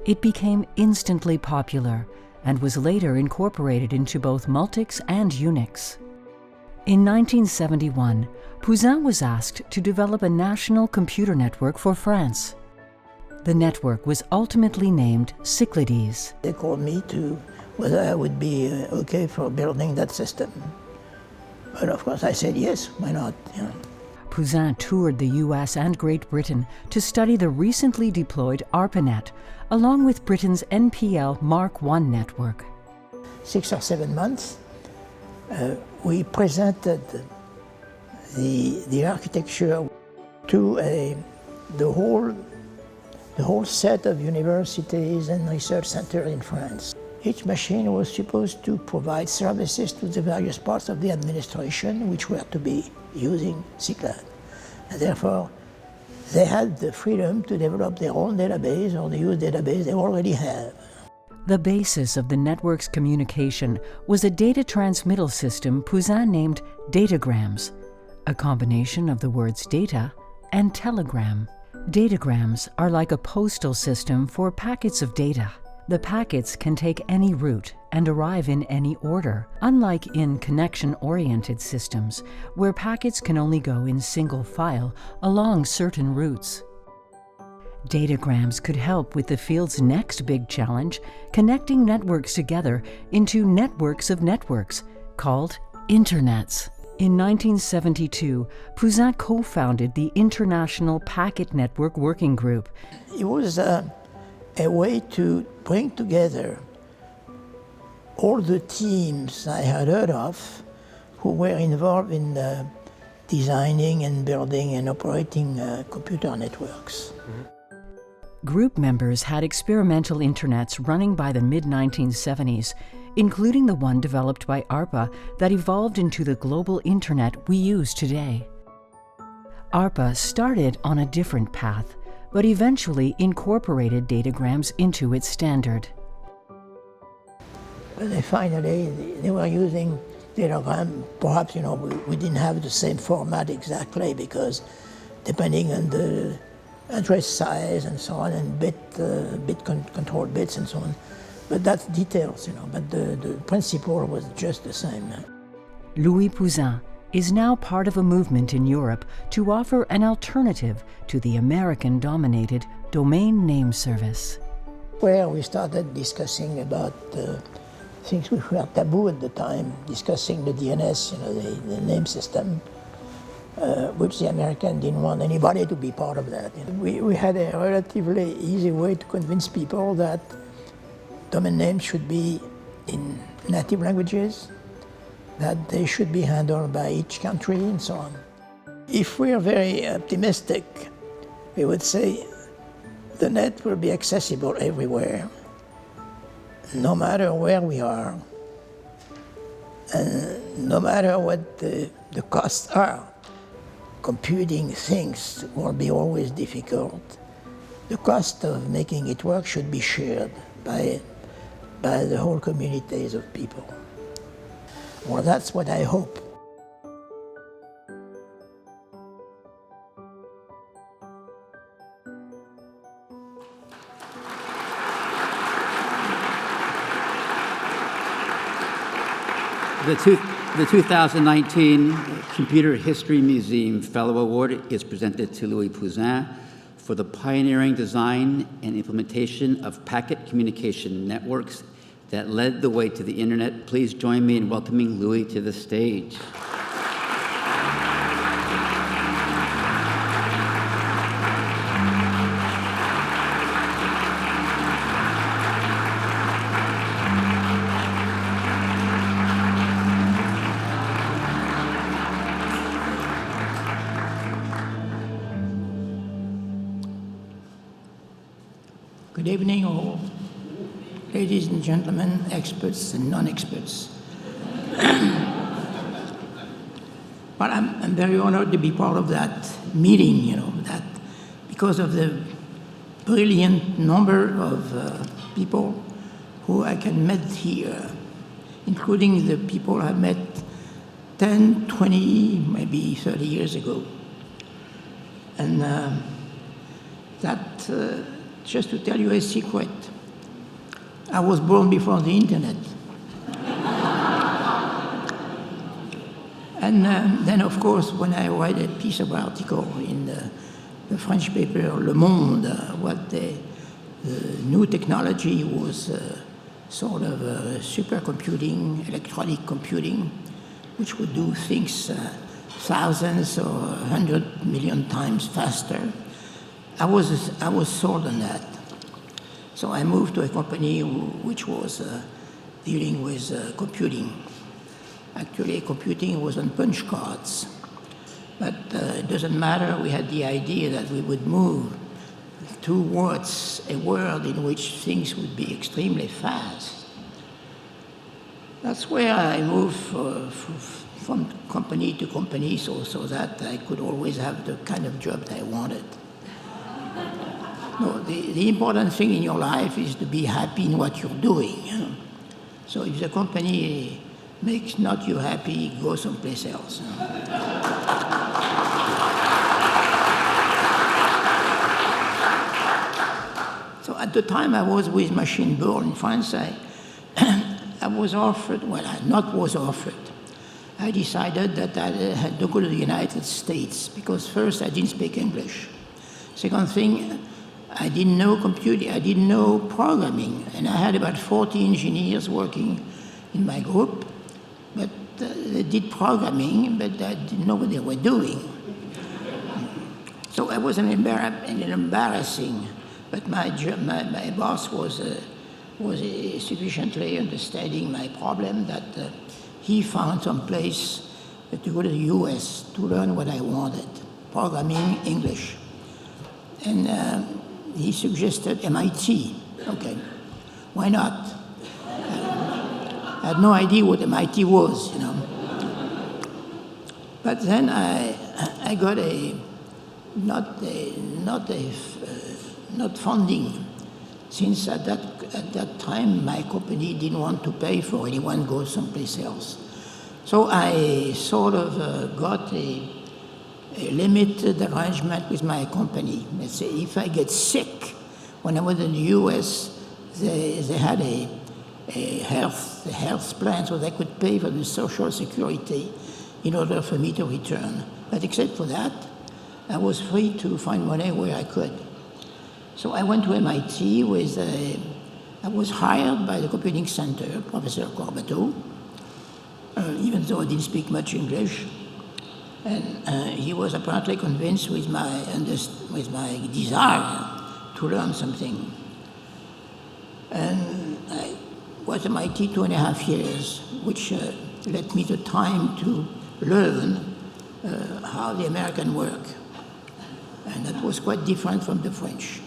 It became instantly popular and was later incorporated into both Multics and Unix. In 1971, Pouzin was asked to develop a national computer network for France. The network was ultimately named Cyclades. They called me to whether I would be okay for building that system. But of course I said yes, why not? You know. Pouzin toured the US and Great Britain to study the recently deployed ARPANET, along with Britain's NPL Mark I network. 6 or 7 months, we presented the architecture to the whole the whole set of universities and research centers in France. Each machine was supposed to provide services to the various parts of the administration which were to be using Cyclade. And therefore, they had the freedom to develop their own database or to use database they already have. The basis of the network's communication was a data transmittal system Pouzin named datagrams, a combination of the words data and telegram. Datagrams are like a postal system for packets of data. The packets can take any route and arrive in any order, unlike in connection-oriented systems, where packets can only go in single file along certain routes. Datagrams could help with the field's next big challenge, connecting networks together into networks of networks, called internets. In 1972, Pouzin co-founded the International Packet Network Working Group. It was a way to bring together all the teams I had heard of who were involved in designing and building and operating computer networks. Group members had experimental internets running by the mid-1970s, including the one developed by ARPA that evolved into the global internet we use today. ARPA started on a different path, but eventually incorporated datagrams into its standard. But finally, they were using datagram. Perhaps, we didn't have the same format exactly because depending on the address size and so on, and control bits and so on. But that's details, but the principle was just the same. Louis Pouzin is now part of a movement in Europe to offer an alternative to the American-dominated domain name service. Where we started discussing about things which were taboo at the time, discussing the DNS, the name system, which the Americans didn't want anybody to be part of that. We had a relatively easy way to convince people that domain names should be in native languages, that they should be handled by each country and so on. If we're very optimistic, we would say the net will be accessible everywhere, no matter where we are, and no matter what the costs are. Computing things will be always difficult. The cost of making it work should be shared by the whole communities of people. Well, that's what I hope. The 2019 Computer History Museum Fellow Award is presented to Louis Pouzin for the pioneering design and implementation of packet communication networks that led the way to the internet. Please join me in welcoming Louis to the stage. Good evening, all. Ladies and gentlemen, experts and non-experts. But I'm very honored to be part of that meeting, that because of the brilliant number of people who I can meet here, including the people I met 10, 20, maybe 30 years ago. And just to tell you a secret, I was born before the internet. And then, of course, when I read a piece of article in the French paper Le Monde, what the new technology was sort of supercomputing, electronic computing, which would do things thousands or 100 million times faster, I was sold on that. So I moved to a company which was dealing with computing. Actually, computing was on punch cards. But it doesn't matter. We had the idea that we would move towards a world in which things would be extremely fast. That's where I moved from company to company so that I could always have the kind of job that I wanted. No, the important thing in your life is to be happy in what you're doing. You know? So if the company makes not you happy, go someplace else. You know? So at the time I was with Machine Bull in France, I was offered, well, I not was offered. I decided that I had to go to the United States because first I didn't speak English. Second thing, I didn't know computing, I didn't know programming, and I had about 40 engineers working in my group, but they did programming, but I didn't know what they were doing. So I was embarrassing, but my boss was sufficiently understanding my problem that he found some place to go to the US to learn what I wanted, programming, English. And he suggested MIT. Okay, why not? I had no idea what MIT was, you know. But then I got not funding, since at that time my company didn't want to pay for anyone to go someplace else. So I sort of got a limited arrangement with my company. Let's say if I get sick, when I was in the US, they had a health plan so they could pay for the Social Security in order for me to return. But except for that, I was free to find money where I could. So I went to MIT I was hired by the computing center, Professor Corbateau, even though I didn't speak much English. And he was apparently convinced with my desire to learn something. And I was at MIT 2.5 years, which led me the time to learn how the American work. And that was quite different from the French.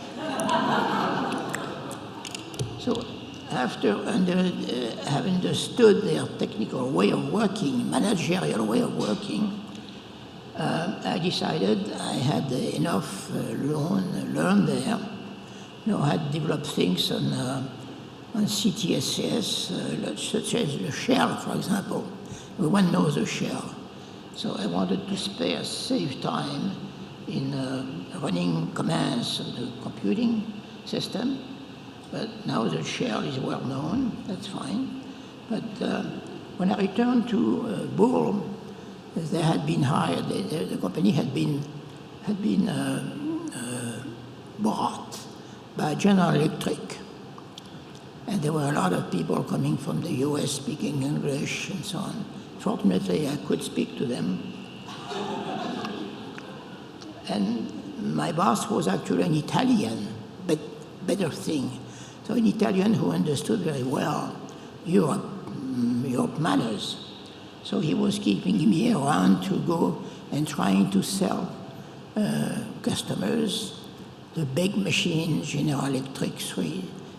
So after having understood their technical way of working, managerial way of working, I decided I had enough learned there. You know, I had developed things on CTSS, such as the shell, for example. Everyone knows the shell. So I wanted to save time in running commands on the computing system. But now the shell is well known, that's fine. But when I returned to Bull, they had been hired, the company had been bought by General Electric. And there were a lot of people coming from the US speaking English and so on. Fortunately, I could speak to them. And my boss was actually an Italian, but better thing. So an Italian who understood very well Europe manners. So he was keeping me around to go and trying to sell customers the big machine, General Electric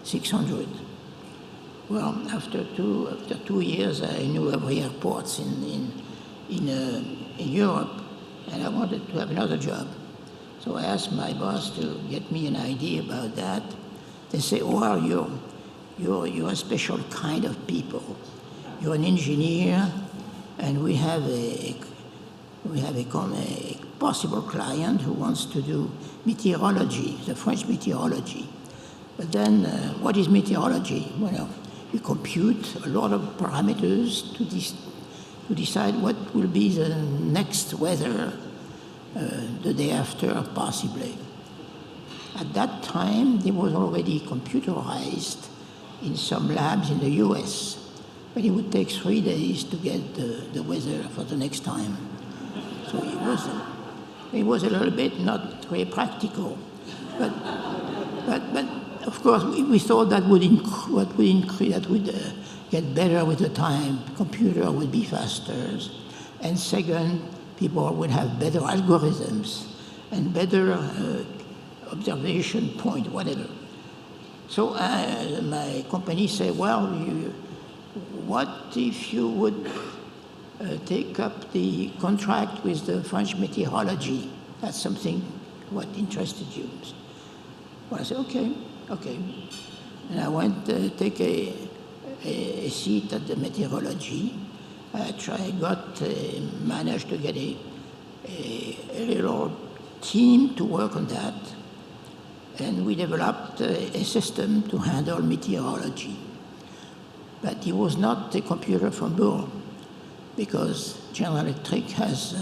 600. Well, after 2 years, I knew every airport in Europe, and I wanted to have another job. So I asked my boss to get me an idea about that. They say, well, you're a special kind of people. You're an engineer, and we have a possible client who wants to do meteorology, the French meteorology. But then, what is meteorology? Well, you compute a lot of parameters to decide what will be the next weather the day after, possibly. At that time, they was already computerized in some labs in the US, but it would take 3 days to get the weather for the next time. So it was a little bit not very practical, but of course we thought that would get better with the time. Computer would be faster, and second, people would have better algorithms and better observation point, whatever. So my company said, well, what if you would take up the contract with the French meteorology? That's something what interested you. Well, I said, okay. And I went to take a seat at the meteorology. Managed to get a little team to work on that. And we developed a system to handle meteorology. But it was not a computer from Bull, because General Electric has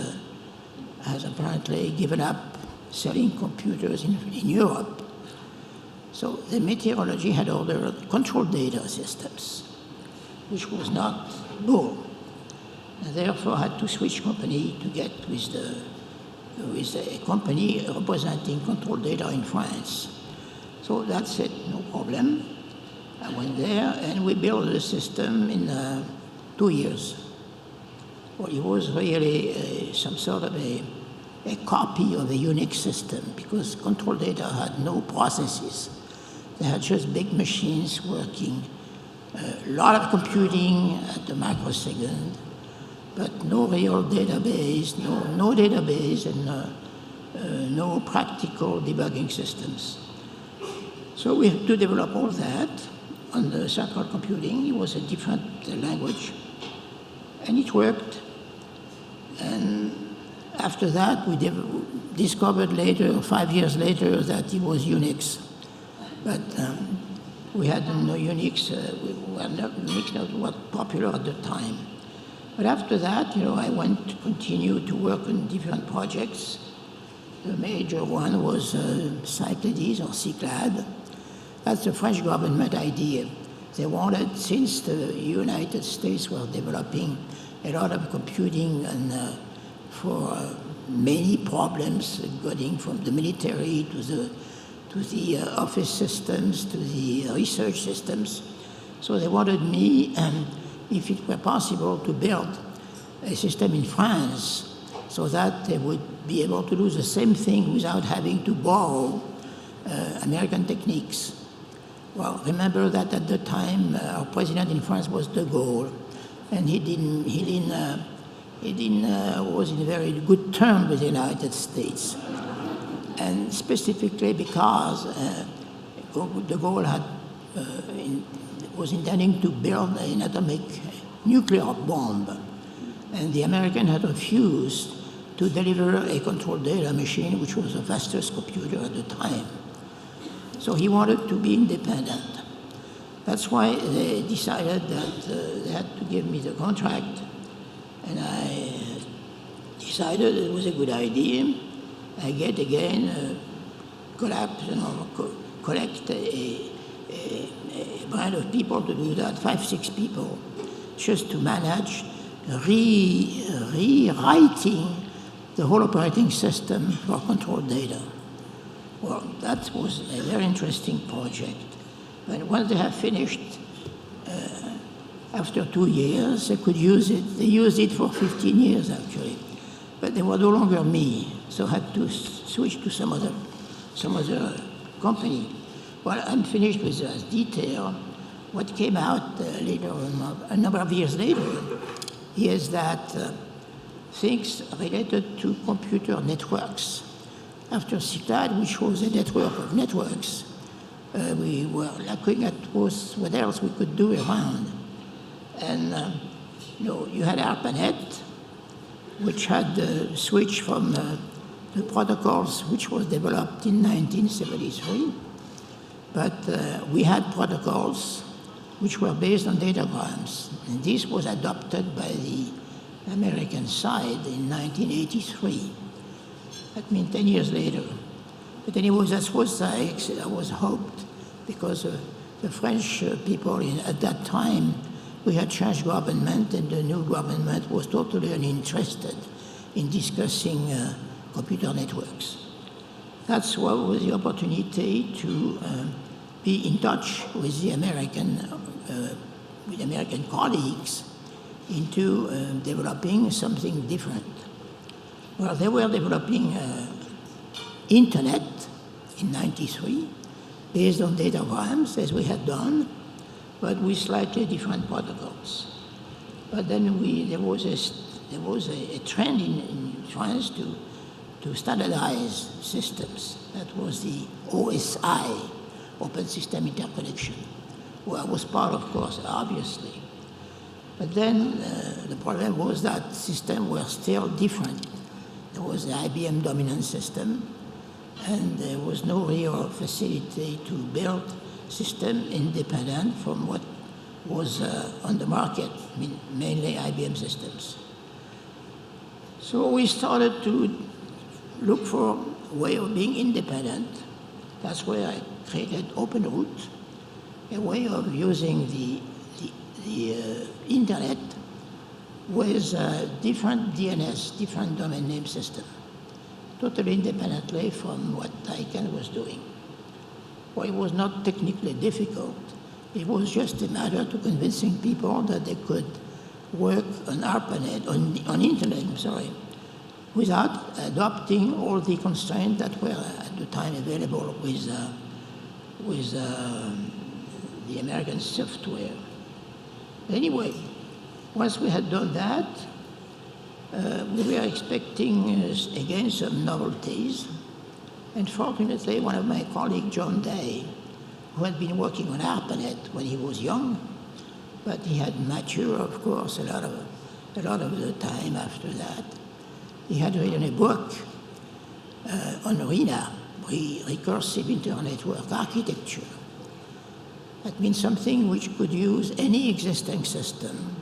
apparently given up selling computers in Europe. So the meteorology had other control data systems, which was not Bull. And therefore had to switch company to get with a company representing control data in France. So that's it, no problem. I went there and we built the system in 2 years. Well, it was really some sort of a copy of a Unix system, because control data had no processes. They had just big machines working, a lot of computing at the microsecond, but no real database, no database, and no practical debugging systems. So we had to develop all that on the central computing. It was a different language, and it worked. And after that, we discovered later, 5 years later, that it was Unix. But we had no Unix. Unix was popular at the time. But after that, I went to continue to work on different projects. The major one was Cyclades or Cyclade. That's the French government idea. They wanted, since the United States were developing a lot of computing and for many problems, going from the military to the office systems, to the research systems. So they wanted me, if it were possible, to build a system in France so that they would be able to do the same thing without having to borrow American techniques. Well, remember that at the time, our president in France was de Gaulle, and he was in a very good term with the United States. And specifically because de Gaulle was intending to build an atomic nuclear bomb, and the American had refused to deliver a control data machine, which was the fastest computer at the time. So he wanted to be independent. That's why they decided that they had to give me the contract, and I decided it was a good idea. I get again collect a band of people to do that, 5-6 people, just to manage rewriting the whole operating system for control data. Well, that was a very interesting project. And once they have finished, after 2 years, they could use it. They used it for 15 years, actually. But they were no longer me, so I had to switch to some other company. Well, I'm finished with this detail. What came out later on, a number of years later, is that things related to computer networks. After Cyclade, which was a network of networks, we were looking at what else we could do around. And you had ARPANET, which had switched from the protocols which was developed in 1973. But we had protocols which were based on datagrams. And this was adopted by the American side in 1983. That means 10 years later. But anyway, that was hoped, because the French people at that time, we had changed government, and the new government was totally uninterested in discussing computer networks. That's what was the opportunity to be in touch with the American colleagues into developing something different. Well, they were developing internet, in 93, based on datagrams as we had done, but with slightly different protocols. But then there was a trend in France to standardize systems. That was the OSI, Open System Interconnection, where I was part, of course, obviously. But then the problem was that systems were still different. There was the IBM dominant system, and there was no real facility to build system independent from what was on the market, mainly IBM systems. So we started to look for a way of being independent. That's where I created OpenRoute, a way of using the internet with different DNS, different domain name system, totally independently from what ICANN was doing. Well, it was not technically difficult. It was just a matter of convincing people that they could work on ARPANET, on internet, without adopting all the constraints that were at the time available with the American software. Anyway, once we had done that, we were expecting, again, some novelties. And fortunately, one of my colleagues, John Day, who had been working on ARPANET when he was young, but he had matured, of course, a lot of the time after that. He had written a book on RINA, Recursive Internal Network Architecture. That means something which could use any existing system,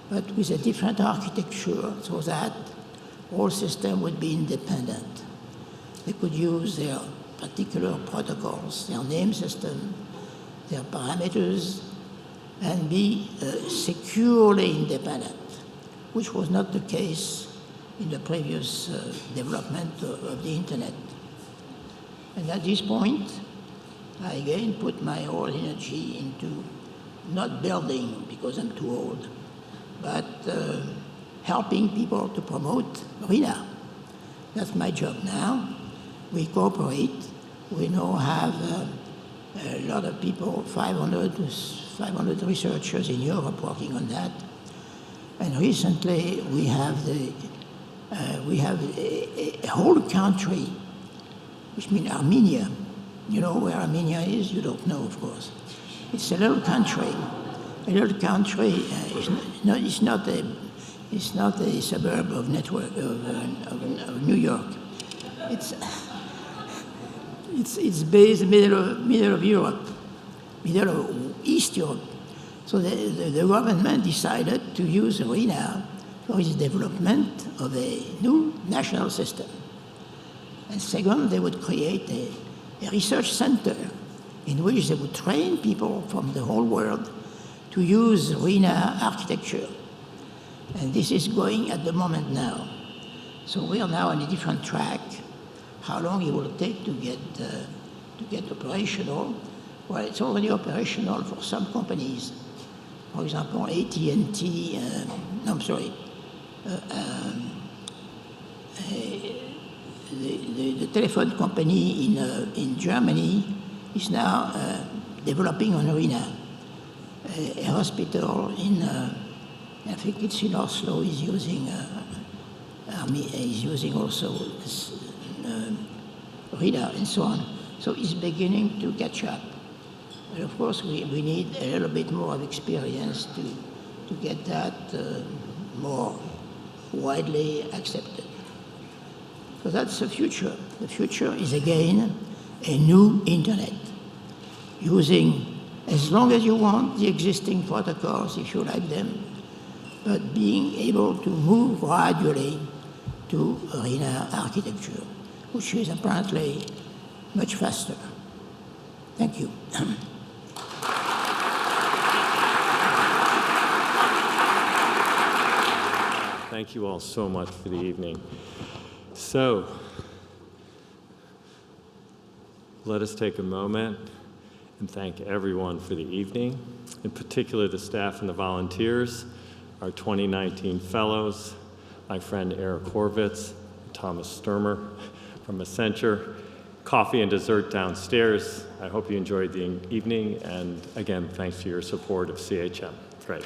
but with a different architecture so that all systems would be independent. They could use their particular protocols, their name system, their parameters, and be securely independent, which was not the case in the previous development of the internet. And at this point, I again put my whole energy into not building because I'm too old, but helping people to promote RINA. That's my job now. We cooperate. We now have a lot of people, 500 researchers in Europe working on that. And recently we have a whole country, which means Armenia. You know where Armenia is? You don't know, of course. It's a little country. A little country. It's not a suburb of of New York. It's based middle of Europe, middle of East Europe. So the government decided to use RINA for its development of a new national system. And second, they would create a research center in which they would train people from the whole world to use RINA architecture. And this is going at the moment now. So we are now on a different track. How long it will take to get operational? Well, it's already operational for some companies. For example, AT&T, the telephone company in Germany is now developing on RINA. A hospital I think it's in Oslo, is using also RINA and so on. So it's beginning to catch up. But of course, we need a little bit more of experience to get that more widely accepted. So that's the future. The future is, again, a new internet, using, as long as you want, the existing protocols, if you like them, but being able to move gradually to RINA architecture, which is apparently much faster. Thank you. Thank you all so much for the evening. So, let us take a moment and thank everyone for the evening, in particular the staff and the volunteers, our 2019 fellows, my friend Eric Horvitz, Thomas Sturmer from Accenture, coffee and dessert downstairs. I hope you enjoyed the evening, and again, thanks for your support of CHM. Great.